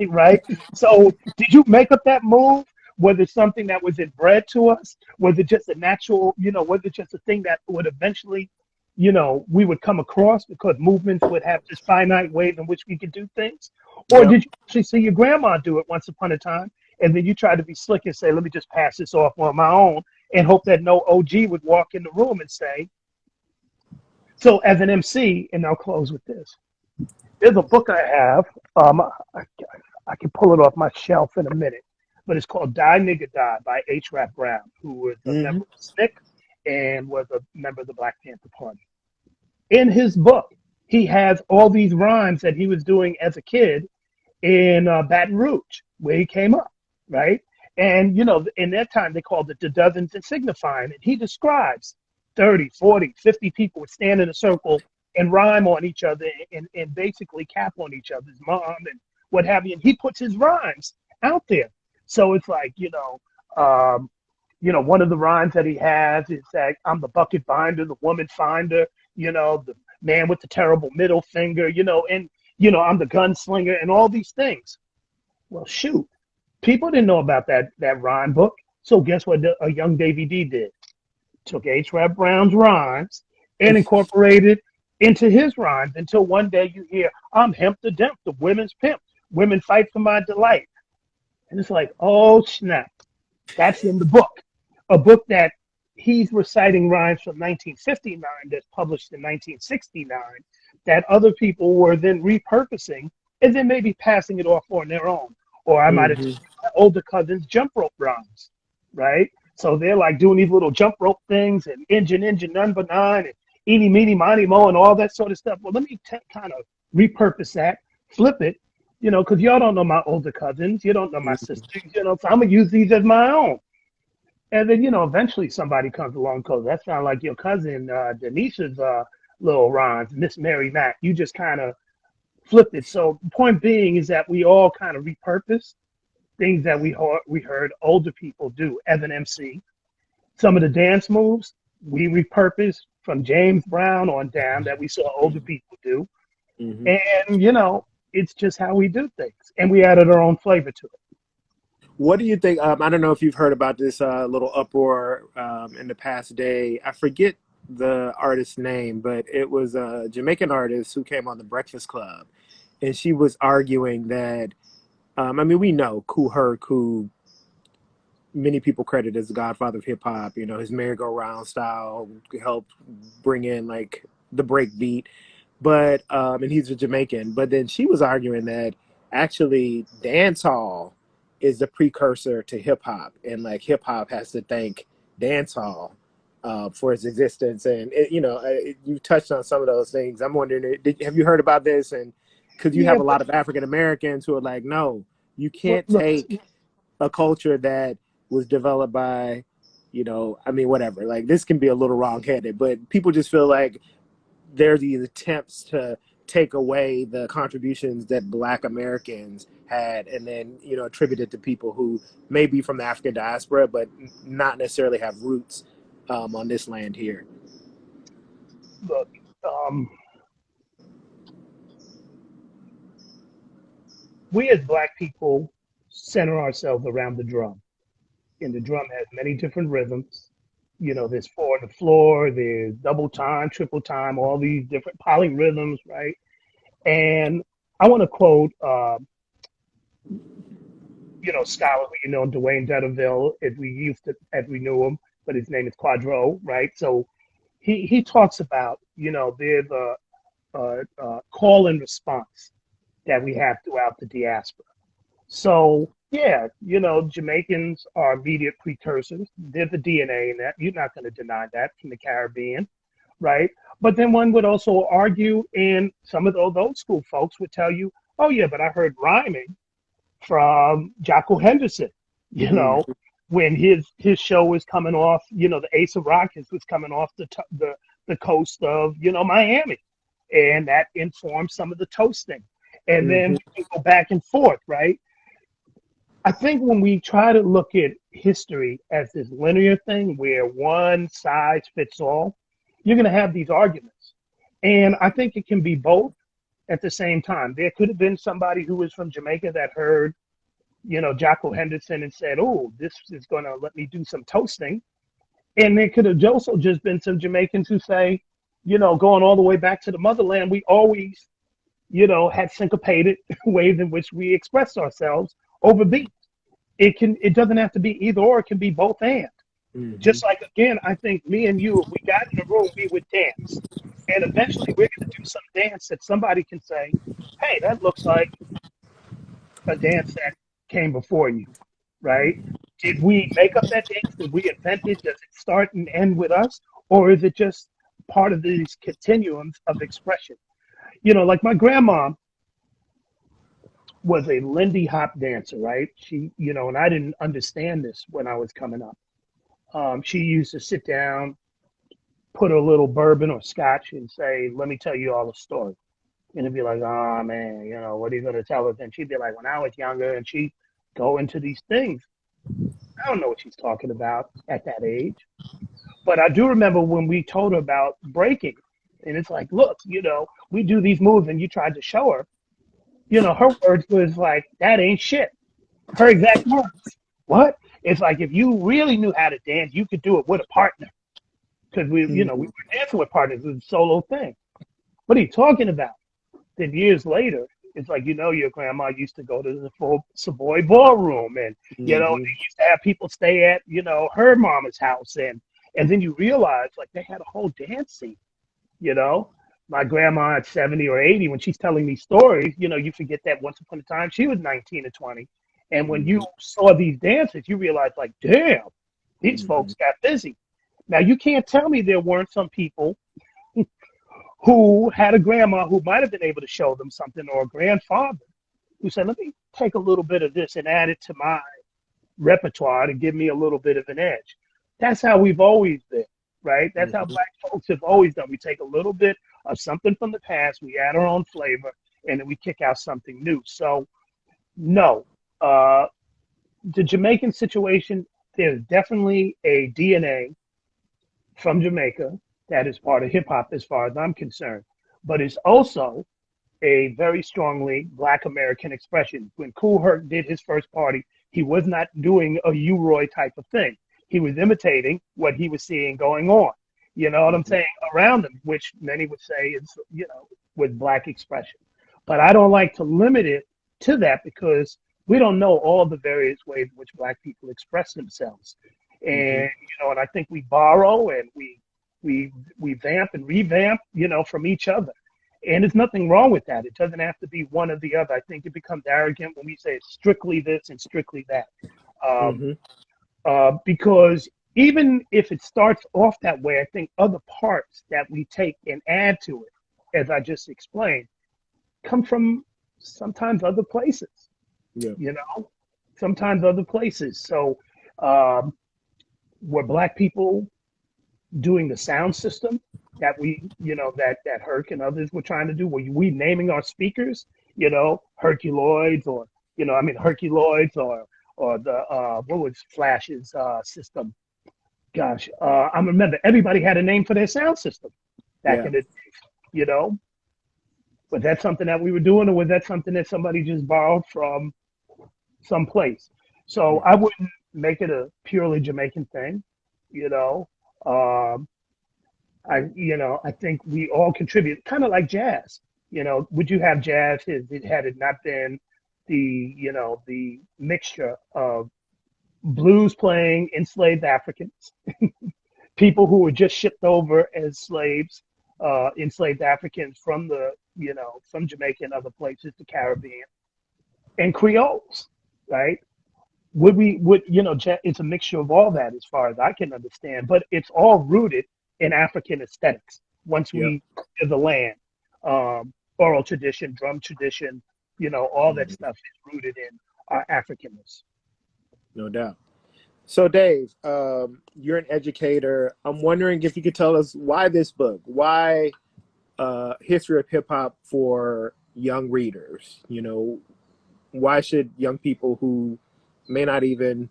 right? So did you make up that move? Was it something that was inbred to us? Was it just a natural, was it just a thing that would eventually, we would come across because movements would have this finite way in which we could do things? Or Yep. did you actually see your grandma do it once upon a time, and then you tried to be slick and say, let me just pass this off on my own and hope that no OG would walk in the room and say, so as an MC, and I'll close with this. There's a book I have. I can pull it off my shelf in a minute, but it's called Die Nigga Die by H. Rap Brown, who was a Mm-hmm. member of SNCC and was a member of the Black Panther Party. In his book, he has all these rhymes that he was doing as a kid in Baton Rouge, where he came up, right? And, in that time, they called it the dozens and signifying. And he describes 30, 40, 50 people would stand in a circle and rhyme on each other and basically cap on each other's mom and what have you. And he puts his rhymes out there. So it's like, one of the rhymes that he has is that I'm the bucket binder, the woman finder, the man with the terrible middle finger, and, I'm the gunslinger and all these things. Well, shoot, people didn't know about that rhyme book. So guess what a young Davey D did? Took H. Rap Brown's rhymes and incorporated into his rhymes until one day you hear, I'm Hemp the Demp, the women's pimp. Women fight for my delight. And it's like, oh, snap. That's in the book. A book that he's reciting rhymes from 1959 that's published in 1969 that other people were then repurposing and then maybe passing it off on their own. Or I might have Mm-hmm. just my older cousin's jump rope rhymes, right? So they're like doing these little jump rope things and engine number nine and eeny meeny miny mo and all that sort of stuff. Well, let me kind of repurpose that, flip it, because y'all don't know my older cousins, you don't know my Mhm. sisters, so I'm gonna use these as my own. And then eventually somebody comes along and goes, that sounds like your cousin Denise's little rhymes, Miss Mary Mac. You just kind of flipped it. So the point being is that we all kind of repurpose things that we heard older people do. Evan MC, some of the dance moves we repurposed from James Brown on down that we saw older people do, Mhm. and it's just how we do things, and we added our own flavor to it. What do you think? I don't know if you've heard about this little uproar in the past day. I forget the artist's name, but it was a Jamaican artist who came on the Breakfast Club, and she was arguing that. I mean, we know Kool Herc, who many people credit as the godfather of hip hop. You know, his merry-go-round style helped bring in like the break beat. But and he's a Jamaican. But then she was arguing that actually dancehall is the precursor to hip hop, and like hip hop has to thank dancehall for its existence. And you touched on some of those things. I'm wondering, have you heard about this? And because you Yeah, have a but lot of African Americans who are like, no, you well, can't look, take a culture that was developed by, I mean, whatever. Like this can be a little wrong-headed, but people just feel like there's these attempts to take away the contributions that Black Americans had, and then attribute it to people who may be from the African diaspora, but not necessarily have roots on this land here. look. Um, we as Black people center ourselves around the drum, and the drum has many different rhythms. There's four on the floor, there's double time, triple time, all these different polyrhythms, right? And I want to quote, scholar who Dwayne Dedeville, as we knew him, but his name is Quadro, right? So he talks about, there's a call and response that we have throughout the diaspora. So yeah, Jamaicans are immediate precursors. There's the DNA in that. You're not going to deny that from the Caribbean, right? But then one would also argue, and some of those old school folks would tell you, oh yeah, but I heard rhyming from Jocko Henderson, you know, Mm-hmm. when his show was coming off, the Ace of Rockets was coming off the coast of, Miami, and that informed some of the toasting. And then Mm-hmm. we can go back and forth, right? I think when we try to look at history as this linear thing where one size fits all, you're going to have these arguments. And I think it can be both at the same time. There could have been somebody who was from Jamaica that heard, Jocko Henderson and said, oh, this is going to let me do some toasting. And there could have also just been some Jamaicans who say, going all the way back to the motherland, we always, had syncopated ways in which we express ourselves over beats. It doesn't have to be either or, it can be both and. Mm-hmm. Just like again, I think me and you, if we got in a room, we would dance. And eventually we're gonna do some dance that somebody can say, hey, that looks like a dance that came before you, right? Did we make up that dance? Did we invent it? Does it start and end with us? Or is it just part of these continuums of expression? Like my grandma was a Lindy Hop dancer, right? She, and I didn't understand this when I was coming up. She used to sit down, put a little bourbon or scotch, and say, "Let me tell you all the story." And it'd be like, "Oh man, what are you gonna tell us?" And she'd be like, "When I was younger," and she'd go into these things. I don't know what she's talking about at that age, but I do remember when we told her about breaking, and it's like, "Look, we do these moves," and you tried to show her. Her words was like, "That ain't shit." Her exact words. What? It's like if you really knew how to dance, you could do it with a partner. Because we Mm-hmm. were dancing with partners. It was a solo thing. What are you talking about? Then years later, it's like, your grandma used to go to the full Savoy ballroom and, Mm-hmm. they used to have people stay at, her mama's house. And then you realize like they had a whole dance scene, you know. My grandma at 70 or 80, when she's telling me stories, you forget that once upon a time she was 19 or 20. And when you Mm-hmm. saw these dances, you realize like, damn, These Hmm. folks got busy. Now, you can't tell me there weren't some people who had a grandma who might have been able to show them something, or a grandfather who said, let me take a little bit of this and add it to my repertoire to give me a little bit of an edge. That's how we've always been, right? That's how Hmm. black folks have always done. We take a little bit of something from the past, we add our own flavor, and then we kick out something new. So, no, uh, the Jamaican situation, there's definitely a DNA from Jamaica that is part of hip hop as far as I'm concerned, but it's also a very strongly Black American expression. When Kool Herc did his first party, he was not doing a U-Roy type of thing. He was imitating what he was seeing going on. You know what I'm saying? Around him, which many would say is, with Black expression. But I don't like to limit it to that because we don't know all the various ways in which Black people express themselves. Hmm. And I think we borrow and we vamp and revamp, from each other. And there's nothing wrong with that. It doesn't have to be one or the other. I think it becomes arrogant when we say it's strictly this and strictly that. Um, Hmm. because even if it starts off that way, I think other parts that we take and add to it, as I just explained, come from sometimes other places, Yeah. you know, sometimes other places. So, um, were Black people doing the sound system that that Herc and others were trying to do? Were we naming our speakers, Herculoids, or, Herculoids, or the, what was Flash's system? Gosh, I remember everybody had a name for their sound system back Yeah. in the day, you know? Was that something that we were doing, or was that something that somebody just borrowed from someplace? So I Hmm. wouldn't make it a purely Jamaican thing, you know. Um, I think we all contribute, kind of like jazz. Would you have jazz had it not been the mixture of blues playing enslaved Africans, people who were just shipped over as slaves, enslaved Africans from from Jamaica and other places, the Caribbean, and Creoles, right? It's a mixture of all that as far as I can understand, but it's all rooted in African aesthetics. Once Yep. we clear the land, oral tradition, drum tradition, all that Hmm. stuff is rooted in our Africanness. No doubt. So, Dave, you're an educator. I'm wondering if you could tell us why this book, why history of hip hop for young readers. Why should young people who may not even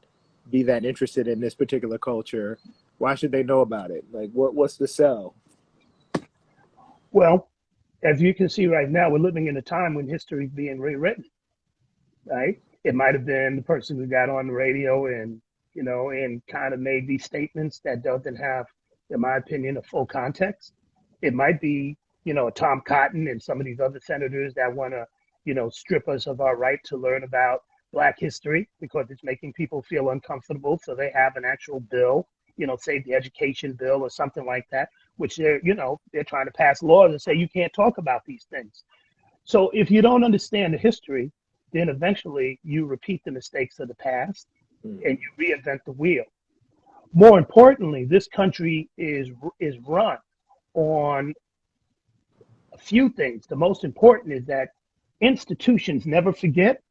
be that interested in this particular culture, why should they know about it? Like, what's the sell? Well, as you can see right now, we're living in a time when history is being rewritten, right? It might have been the person who got on the radio and kind of made these statements that doesn't have, in my opinion, a full context. It might be, Tom Cotton and some of these other senators that want to, strip us of our right to learn about Black history because it's making people feel uncomfortable. So they have an actual bill, say the education bill or something like that, which they're trying to pass laws and say you can't talk about these things. So if you don't understand the history, then eventually you repeat the mistakes of the past and you reinvent the wheel. More importantly, this country is run on a few things. The most important is that institutions never forget,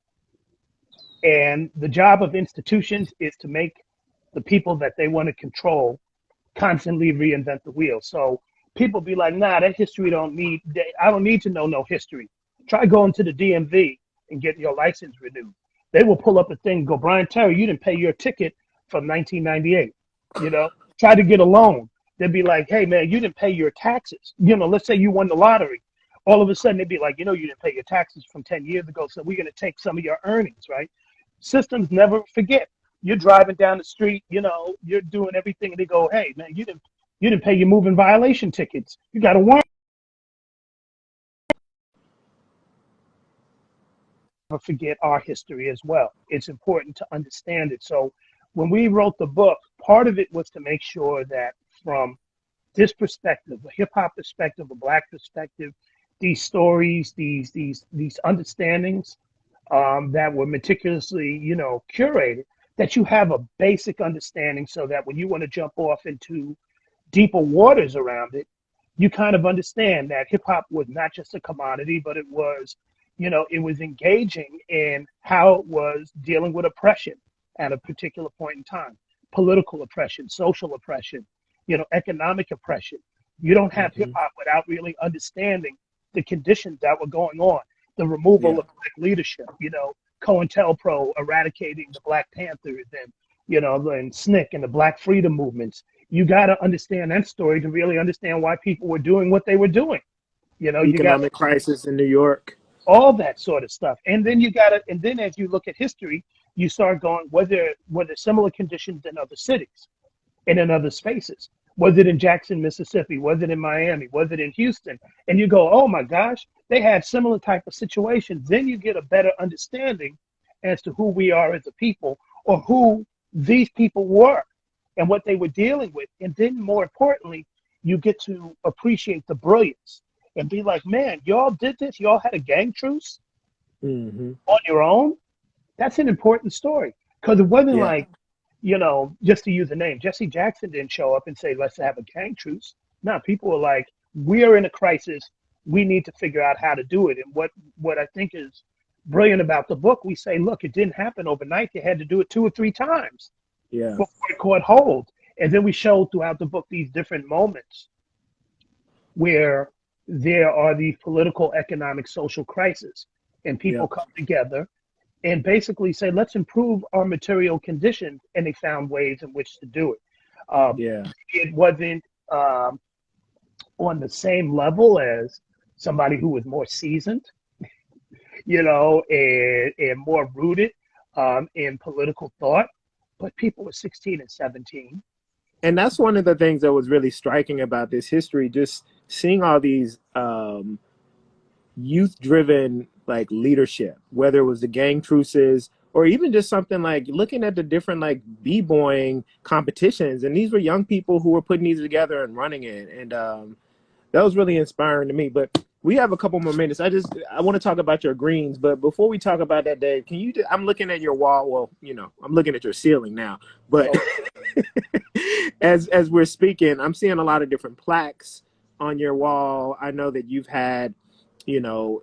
and the job of institutions is to make the people that they want to control constantly reinvent the wheel. So people be like, nah, that history I don't need to know no history. Try going to the DMV and get your license renewed. They will pull up a thing, go, Bryant Terry, you didn't pay your ticket from 1998. You know, try to get a loan. They'd be like, hey man, you didn't pay your taxes. Let's say you won the lottery. All of a sudden they'd be like, you didn't pay your taxes from 10 years ago, so we're going to take some of your earnings, right? Systems never forget. You're driving down the street, you're doing everything, and they go, "Hey, man, you didn't pay your moving violation tickets. You got to warrant." Never forget our history as well. It's important to understand it. So, when we wrote the book, part of it was to make sure that from this perspective, a hip hop perspective, a Black perspective, these stories, these understandings that were meticulously, curated, that you have a basic understanding so that when you want to jump off into deeper waters around it, you kind of understand that hip hop was not just a commodity, but it was, it was engaging in how it was dealing with oppression at a particular point in time, political oppression, social oppression, economic oppression. You don't have hip Hmm. hop without really understanding the conditions that were going on, the removal Yeah. of black leadership, COINTELPRO eradicating the Black Panthers and, and SNCC and the Black freedom movements. You got to understand that story to really understand why people were doing what they were doing. You got Economic crisis in New York. all that sort of stuff. And then and then as you look at history, you start going, were there similar conditions in other cities and in other spaces? Was it in Jackson, Mississippi? Was it in Miami? Was it in Houston? And you go, oh my gosh, they had similar type of situations. Then you get a better understanding as to who we are as a people or who these people were and what they were dealing with. And then more importantly, you get to appreciate the brilliance and be like, man, y'all did this. Y'all had a gang truce Hmm. on your own. That's an important story because it wasn't Yeah. like, just to use a name, Jesse Jackson didn't show up and say, let's have a gang truce. No, people were like, we're in a crisis. We need to figure out how to do it. And what I think is brilliant about the book, we say, look, it didn't happen overnight. You had to do it 2 or 3 times Yeah. before it caught hold. And then we showed throughout the book these different moments where there are these political, economic, social crises, and people Yep. come together and basically say, let's improve our material conditions. And they found ways in which to do it. Um, Yeah. it wasn't on the same level as somebody who was more seasoned, and more rooted in political thought. But people were 16 and 17. And that's one of the things that was really striking about this history, just seeing all these youth driven like leadership, whether it was the gang truces or even just something like looking at the different like b-boying competitions, and these were young people who were putting these together and running it. And that was really inspiring to me. But we have a couple more minutes. I want to talk about your greens, but before we talk about that, Dave, can you I'm looking at your wall. Well, I'm looking at your ceiling now, but So as we're speaking, I'm seeing a lot of different plaques on your wall. I know that you know,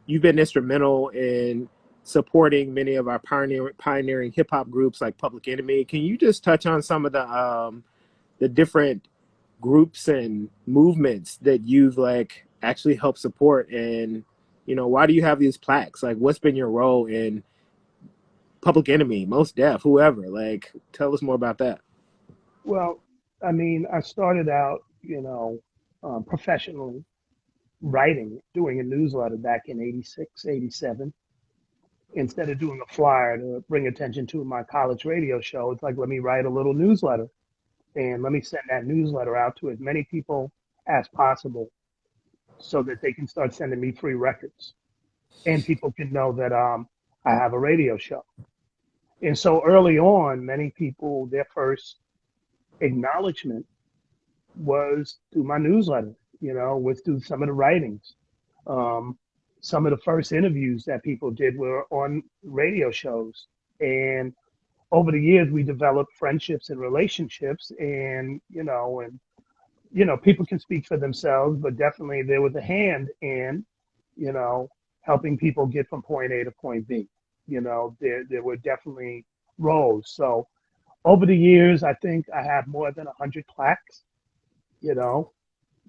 you've been instrumental in supporting many of our pioneering hip hop groups like Public Enemy. Can you just touch on some of the different groups and movements that you've like actually helped support, and why do you have these plaques? Like, what's been your role in Public Enemy, Most Def, whoever? Like, tell us more about that. well, I mean, I started out, professionally writing, doing a newsletter back in 86, 87. Instead of doing a flyer to bring attention to my college radio show, it's like, let me write a little newsletter and let me send that newsletter out to as many people as possible so that they can start sending me free records and people can know that I have a radio show. And so early on, many people, their first acknowledgement was through my newsletter, was through some of the writings. Um, some of the first interviews that people did were on radio shows. And over the years, we developed friendships and relationships. And people can speak for themselves, but definitely there was a hand in, you know, helping people get from point A to point B. There were definitely roles. So over the years, I think I have more than 100 plaques, you know,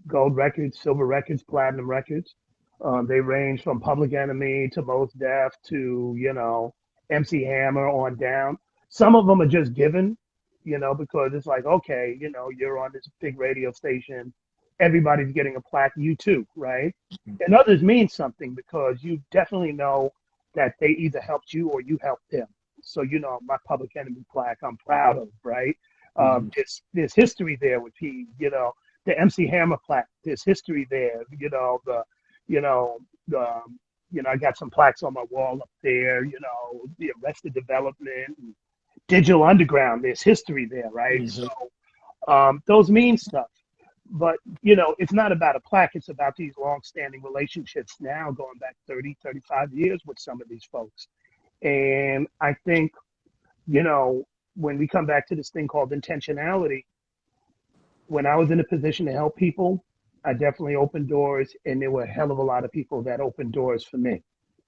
gold records, silver records, platinum records. They range from Public Enemy to Most Def to, MC Hammer on down. Some of them are just given, because it's like, okay, you're on this big radio station. Everybody's getting a plaque, you too, right? And others mean something because you definitely know that they either helped you or you helped them. So, my Public Enemy plaque, I'm proud of, right? Mm-hmm. There's history there with P, the MC Hammer plaque. There's history there. You know, the, I got some plaques on my wall up there. The Arrested Development, and Digital Underground. There's history there, right? So Mm-hmm. those mean stuff. But it's not about a plaque. It's about these long-standing relationships now, going back 30, 35 years with some of these folks. And I think you know, when we come back to this thing called intentionality, when I was in a position to help people, I definitely opened doors, and there were a hell of a lot of people that opened doors for me,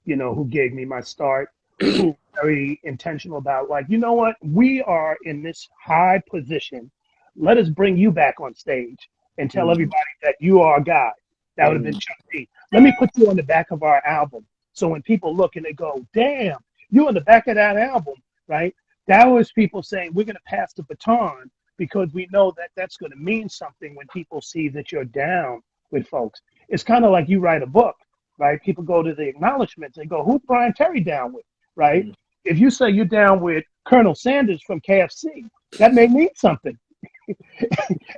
you know, who gave me my start, who were very intentional about, like, you know what, we are in this high position. Let us bring you back on stage and tell Mm, everybody that you are a guy. That would have been mm, Chuck D. Let me put you on the back of our album. So when people look and they go, damn, you on the back of that album, right? That was people saying, we're going to pass the baton because we know that that's going to mean something when people see that you're down with folks. It's kind of like you write a book, right? People go to the acknowledgments and go, who's Bryant Terry down with, right? mm. If you say you're down with Colonel Sanders from KFC, that may mean something.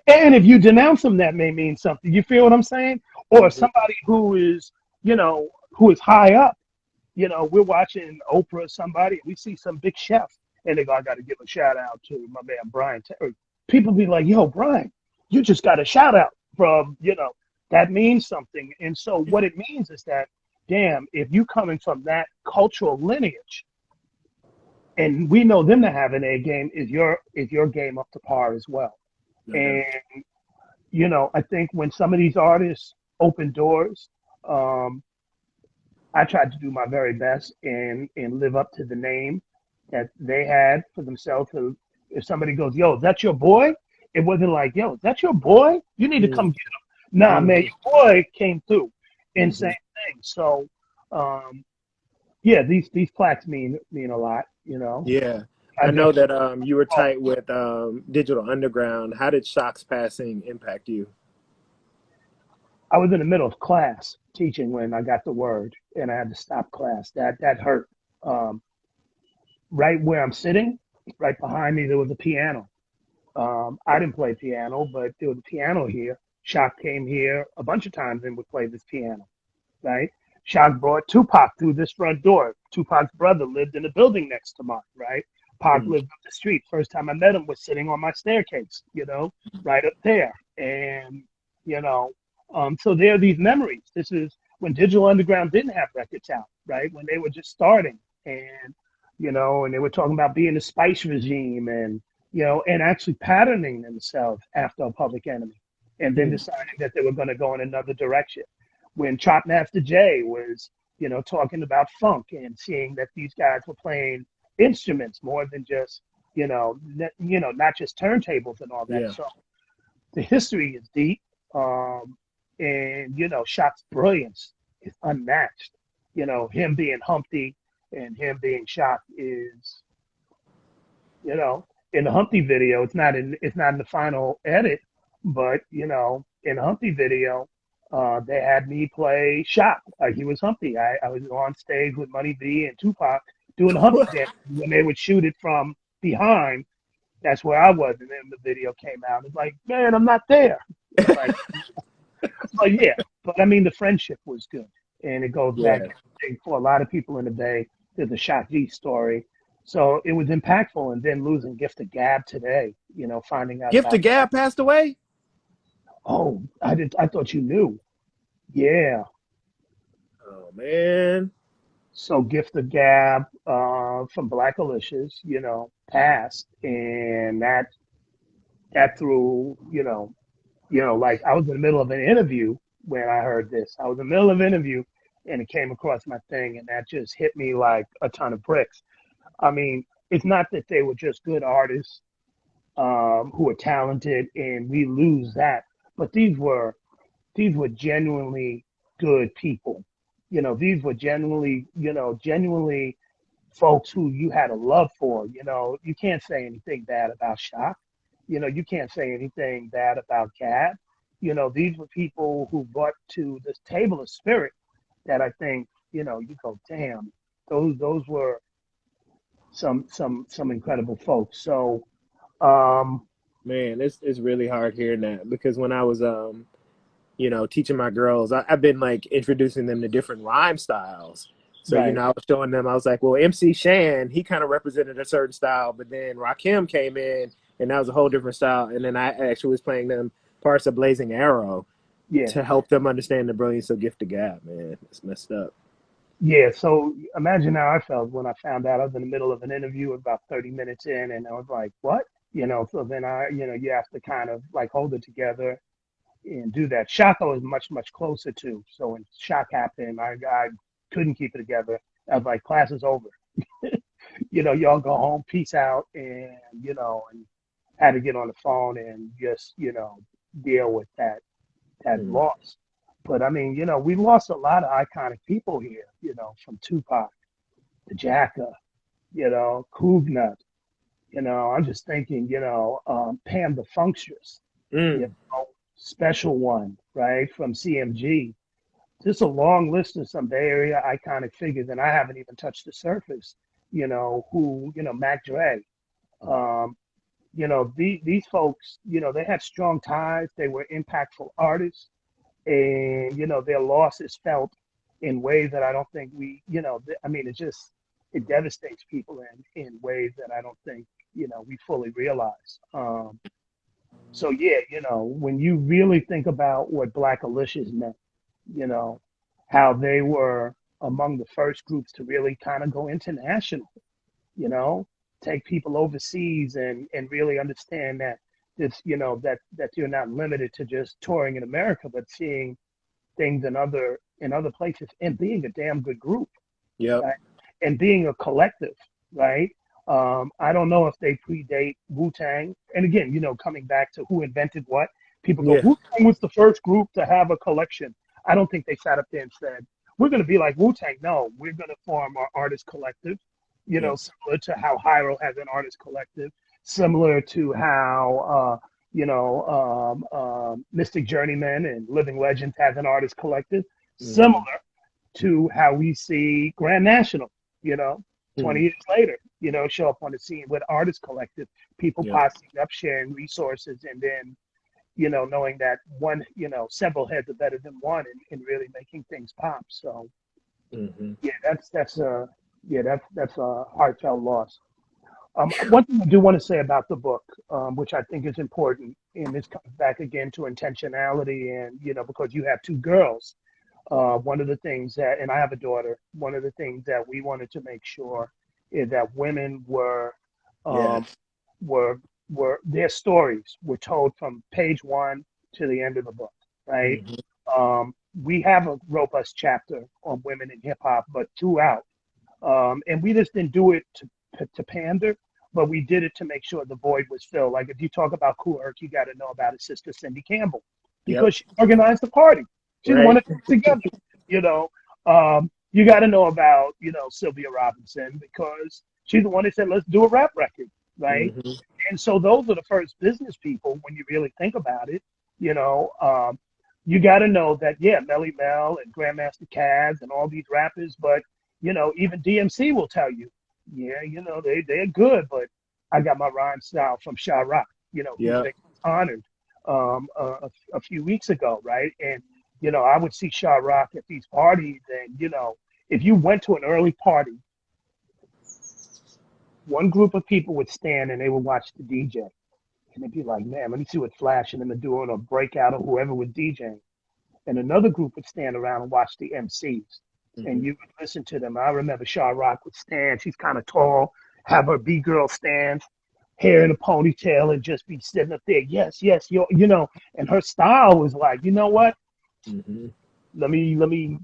And if you denounce them, that may mean something. You feel what I'm saying? Or Mhm. somebody who is, you know, who is high up. You know, we're watching Oprah or somebody, we see some big chef, and they go, I got to give a shout out to my man, Brian Terry. People be like, yo, Brian, you just got a shout out from, you know, that means something. And so what it means is that, damn, if you coming from that cultural lineage, and we know them to have an A game, is your game up to par as well. No And doubt. you know, I think when some of these artists open doors, um, I tried to do my very best and live up to the name that they had for themselves. So if somebody goes, "Yo, is that your boy?" It wasn't like, "Yo, is that your boy? You need to Mm, come get him." Nah, man, mhm, your boy came through, and same mhm. thing. So, um, yeah, these plaques mean a lot. You know, Yeah. I I know definitely. that you were tight with Digital Underground. How did Shock's passing impact you? I was in the middle of class teaching when I got the word, and I had to stop class. That hurt. Um, right where I'm sitting, right behind me, there was a piano. I didn't play piano, but there was a piano here. Shock came here a bunch of times and would play this piano, right? Shock brought Tupac through this front door. Tupac's brother lived in the building next to mine, right? Pac Mm, lived up the street. First time I met him was sitting on my staircase, you know, right up there. And, you know, so there are these memories. This is when Digital Underground didn't have records out, right? When they were just starting. And, you know, and they were talking about being a spice regime and, you know, and actually patterning themselves after a Public Enemy and then mm. deciding that they were going to go in another direction. When Chop Master Jay was, you know, talking about funk and seeing that these guys were playing instruments more than just, not just turntables and all that. Yeah. So the history is deep, um, and you know, Shock's brilliance is unmatched. You know, him being Humpty and him being Shock is, you know, in the Humpty video, it's not in the final edit, but you know, in the Humpty video, they had me play Shock like he was Humpty. I was on stage with Money B and Tupac doing the Humpty dance. When they would shoot it from behind, that's where I was, and then the video came out. It's like, man, I'm not there. It's like, but yeah, but I mean, the friendship was good, and it goes back, Yeah. I think, for a lot of people in the Bay. There's a Shock G story, so it was impactful. And then losing Gift of Gab today, you know, finding out Gift about of that. Gab passed away? Oh, I thought you knew. Yeah. Oh man. So Gift of Gab from Black Alicious, you know, passed, and that threw, like I was in the middle of an interview when I heard this. I was in the middle of an interview, and it came across my thing, and that just hit me like a ton of bricks. I mean, it's not that they were just good artists who were talented, and we lose that, but these were genuinely good people. You know, these were genuinely folks who you had a love for. You know, you can't say anything bad about Shock. You know, you can't say anything bad about Gab. You know, these were people who brought to this table a spirit that I think, you know, you go, damn, those were some incredible folks. So, um, Man, it's really hard hearing that because when I was teaching my girls, I've been like introducing them to different rhyme styles. So, right, I was showing them, I was like, well, MC Shan, he kind of represented a certain style, but then Rakim came in and that was a whole different style. And then I actually was playing them parts of Blazing Arrow yeah. to help them understand the brilliance of Gift of Gab, man. It's messed up. Yeah, so imagine how I felt when I found out. I was in the middle of an interview about 30 minutes in, and I was like, what? So then you have to kind of like hold it together and do that. Shaka was much, much closer to. So when shock happened, I couldn't keep it together. I was like, class is over. Y'all go home, peace out, and had to get on the phone and just, deal with that Mm, loss. But I mean, we lost a lot of iconic people here, from Tupac to Jacka, Coog Nut, I'm just thinking, Pam the Funkstress, you mm, know, Special One, right, from CMG. Just a long list of some Bay Area iconic figures, and I haven't even touched the surface, Mac Dre. Um, these folks, they had strong ties. They were impactful artists, and their loss is felt in ways that I don't think I mean, it devastates people in ways that I don't think we fully realize. So yeah, when you really think about what Black Alicia's meant, you know, how they were among the first groups to really kind of go international, you know, take people overseas and really understand that that you're not limited to just touring in America, but seeing things in other places and being a damn good group, yep. right? And being a collective, right? I don't know if they predate Wu Tang. And again, coming back to who invented what, people go, Yeah. Wu Tang was the first group to have a collection. I don't think they sat up there and said, we're going to be like Wu Tang. No, we're going to form our artist collective, Yeah. similar to how Hyro has an artist collective, similar to how, Mystic Journeyman and Living Legends has an artist collective, similar Mm, to how we see Grand National, you know, 20 mm, years later, show up on the scene with artist collective, people yep. posseing up, sharing resources, and then, knowing that several heads are better than one and really making things pop. So Hmm. yeah, that's a heartfelt loss. One thing I do want to say about the book, which I think is important, and this comes back again to intentionality, and because you have two girls, one of the things that, and I have a daughter, one of the things that we wanted to make sure is that women um, Yes. were, their stories were told from page one to the end of the book, right? Hmm. We have a robust chapter on women in hip hop, but throughout, and we just didn't do it to pander, but we did it to make sure the void was filled. Like if you talk about Kool Herc, you got to know about his sister Cindy Campbell Yep. because she organized the party. She's the one Right. that put it together. You know, you got to know about Sylvia Robinson because she's the one that said let's do a rap record, right? Hmm. And so those are the first business people when you really think about it. You know, you got to know that Melly Mel and Grandmaster Caz and all these rappers, but even DMC will tell you, yeah, they're good, but I got my rhyme style from Sha Rock, who Yep. they honored a few weeks ago, right? And I would see Sha Rock at these parties, and if you went to an early party, one group of people would stand and they would watch the DJ, and they'd be like, "Man, let me see what Flash and them are doing, or Breakout, or whoever was DJing." And another group would stand around and watch the MCs, and Hmm. you would listen to them. I remember Shaw Rock would stand. She's kind of tall, have her B girl stand, hair in a ponytail, and just be sitting up there. Yes, yes, And her style was like, you know what? Hmm.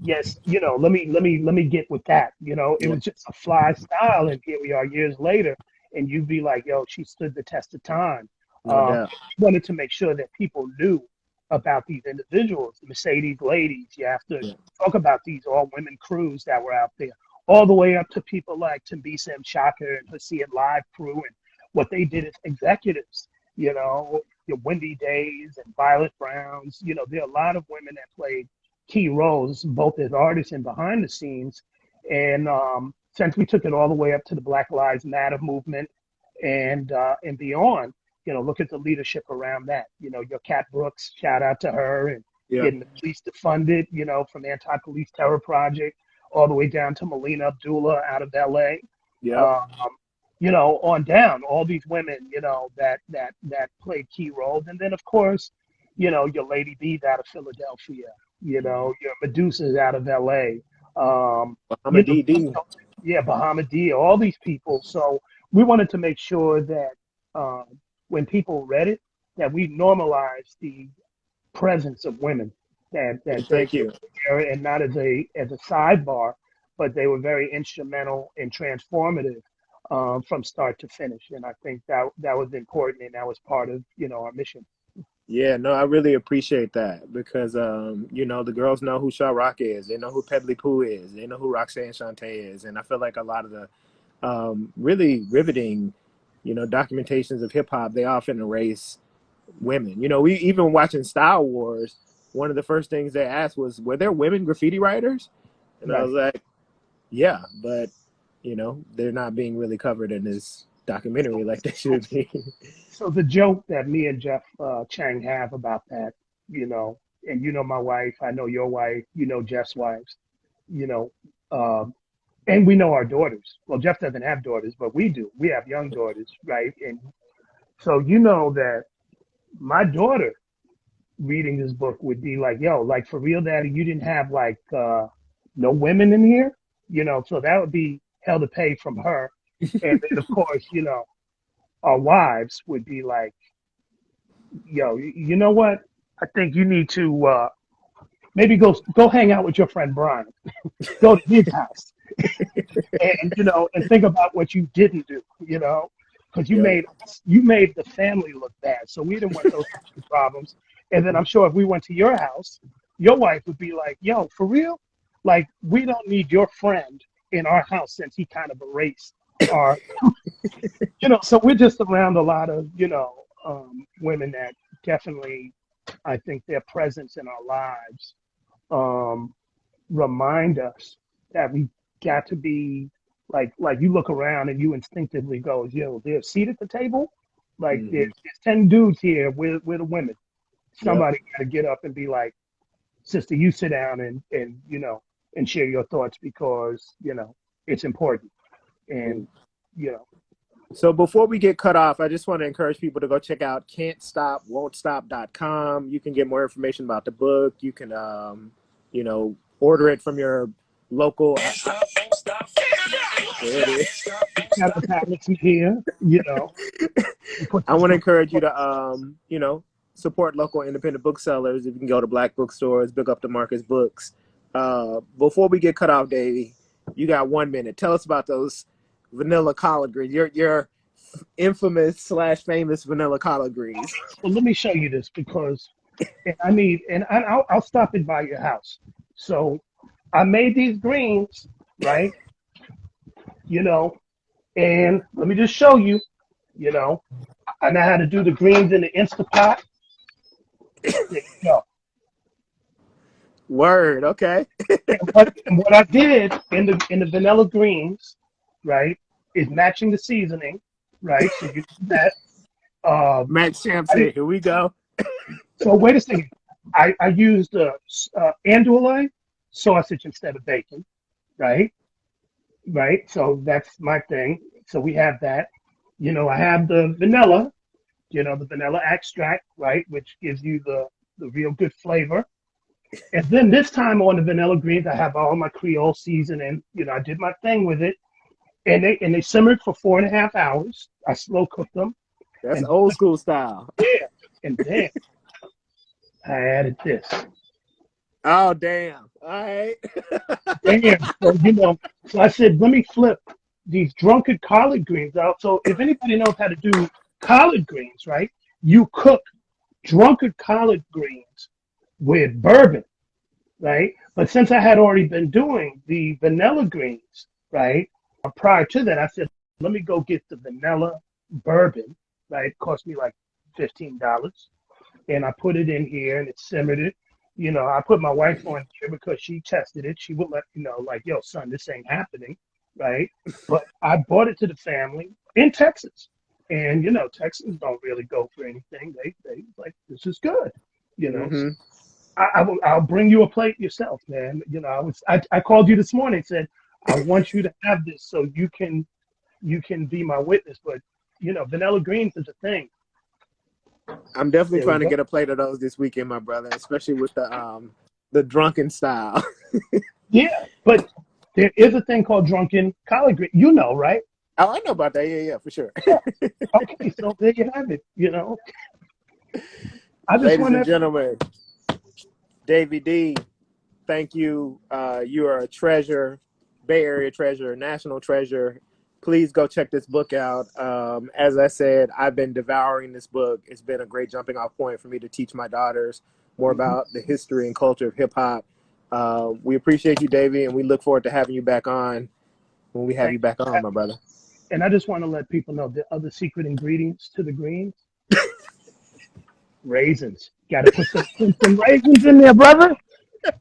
Yes, let me get with that. It Yep. was just a fly style, and here we are years later, and you'd be like, yo, she stood the test of time. No doubt. Wanted to make sure that people knew about these individuals, the Mercedes ladies. You have to Yeah. talk about these all women crews that were out there, all the way up to people like Tambisa M. Shaka and Hussein Live crew and what they did as executives. Your Wendy Days and Violet Browns. There are a lot of women that played key roles, both as artists and behind the scenes. And since we took it all the way up to the Black Lives Matter movement and beyond, look at the leadership around that. Your Cat Brooks, shout out to her and Yep. getting the police defunded, from the Anti-Police Terror Project all the way down to Melina Abdullah out of LA. Yep. Um, on down, all these women, that played key roles. And then of course, your Lady B's out of Philadelphia, your Medusa's out of LA. I'm a you know, DD. yeah, Bahama D, all these people. So we wanted to make sure that um, when people read it, that we normalized the presence of women, that they Thank you. were there, and not as a sidebar, but they were very instrumental and transformative from start to finish. And I think that was important, and that was part of our mission. Yeah, no, I really appreciate that because the girls know who Shaw Rock is. They know who Pebbly Pooh is. They know who Roxanne Shante is. And I feel like a lot of the really riveting, documentations of hip hop, they often erase women. We even watching Style Wars, one of the first things they asked was, were there women graffiti writers? And I Right. was like, yeah, but they're not being really covered in this documentary like they So, should be. so the joke that me and Jeff Chang have about that, and my wife, I know your wife, Jeff's wives, you know, um, and we know our daughters. Well, Jeff doesn't have daughters, but we do. We have young daughters, right? And so that my daughter reading this book would be like, yo, like for real, daddy, you didn't have like no women in here, so that would be hell to pay from her. And then of course, our wives would be like, yo, you know what? I think you need to maybe go hang out with your friend Brian. Go to his house and and think about what you didn't do, because Yeah. you made the family look bad. So we didn't want those types of problems. And then I'm sure if we went to your house, your wife would be like, yo, for real? Like, we don't need your friend in our house since he kind of erased our, so we're just around a lot of, women that definitely, I think their presence in our lives um, remind us that we got to be like you look around and you instinctively go, yo, there's a seat at the table. Like Hmm. there's 10 dudes here with the women. Yep. Somebody got to get up and be like, sister, you sit down and and share your thoughts because it's important. And Cool. you know, So before we get cut off, I just want to encourage people to go check out can'tstopwon'tstop.com. You can get more information about the book. You can, order it from your local. There it is. got a tablet here, and put I this want to book. encourage you to, support local independent booksellers. If you can go to Black bookstores, big up to Marcus Books. Before we get cut off, Davey, you got 1 minute. Tell us about those vanilla collard greens. Your infamous slash famous vanilla collard greens. Well, let me show you this because I'll stop it by your house. So I made these greens, right? You know, and let me just show you, you know, I know how to do the greens in the Instapot. There you go. Word. Okay. And what I did in the vanilla greens, right, is matching the seasoning, right? So you do that. Max Champ I said, did, "Here we go." so wait a second. I used andouille sausage instead of bacon, right? Right. So that's my thing. So we have that. I have the vanilla, the vanilla extract, right, which gives you the real good flavor. And then this time on the vanilla greens, I have all my Creole seasoning. I did my thing with it, and they simmered for 4.5 hours. I slow cooked them, That's and old school style. yeah, and then I added this. Oh damn! All right. Damn. So so I said, let me flip these drunken collard greens out. So if anybody knows how to do collard greens, right, you cook drunken collard greens with bourbon, right? But since I had already been doing the vanilla greens, right, prior to that, I said, let me go get the vanilla bourbon, right? It cost me like $15. And I put it in here and it simmered it. I put my wife on here because she tested it. She would let me know, like, yo, son, this ain't happening, right? But I brought it to the family in Texas. And, Texans don't really go for anything. They like, this is good, So Mm-hmm. I'll bring you a plate yourself, man. I called you this morning and said I want you to have this so you can be my witness. But vanilla greens is a thing. I'm definitely There we trying to go. get a plate of those this weekend, my brother, especially with the drunken style. Yeah, but there is a thing called drunken collard green. You know, right? Oh, I know about that. Yeah, yeah, for sure. Yeah. Okay, so there you have it. I just Ladies want and to. gentlemen, Davey D, thank you. You are a treasure, Bay Area treasure, national treasure. Please go check this book out. As I said, I've been devouring this book. It's been a great jumping off point for me to teach my daughters more Mhm. about the history and culture of hip hop. We appreciate you, Davey, and we look forward to having you back on when we have Thank you you back for on, my having me. brother. And I just want to let people know the other secret ingredients to the greens: raisins. Got to put some raisins in there, brother.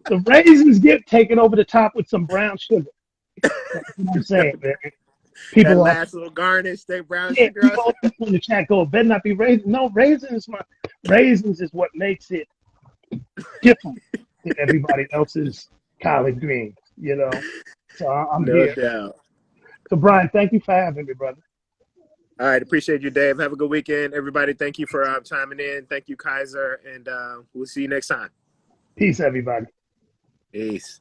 The raisins get taken over the top with some brown sugar. That's what I'm saying, man. That People are, last little garnish, that brown yeah, sugar. people in the chat go, better not be raisins. No, raisins is what makes it different than everybody else's collard greens. So I'm No here. doubt. So Brian, thank you for having me, brother. All right. Appreciate you, Dave. Have a good weekend. Everybody, thank you for chiming in. Thank you, Kaiser. And we'll see you next time. Peace, everybody. Peace.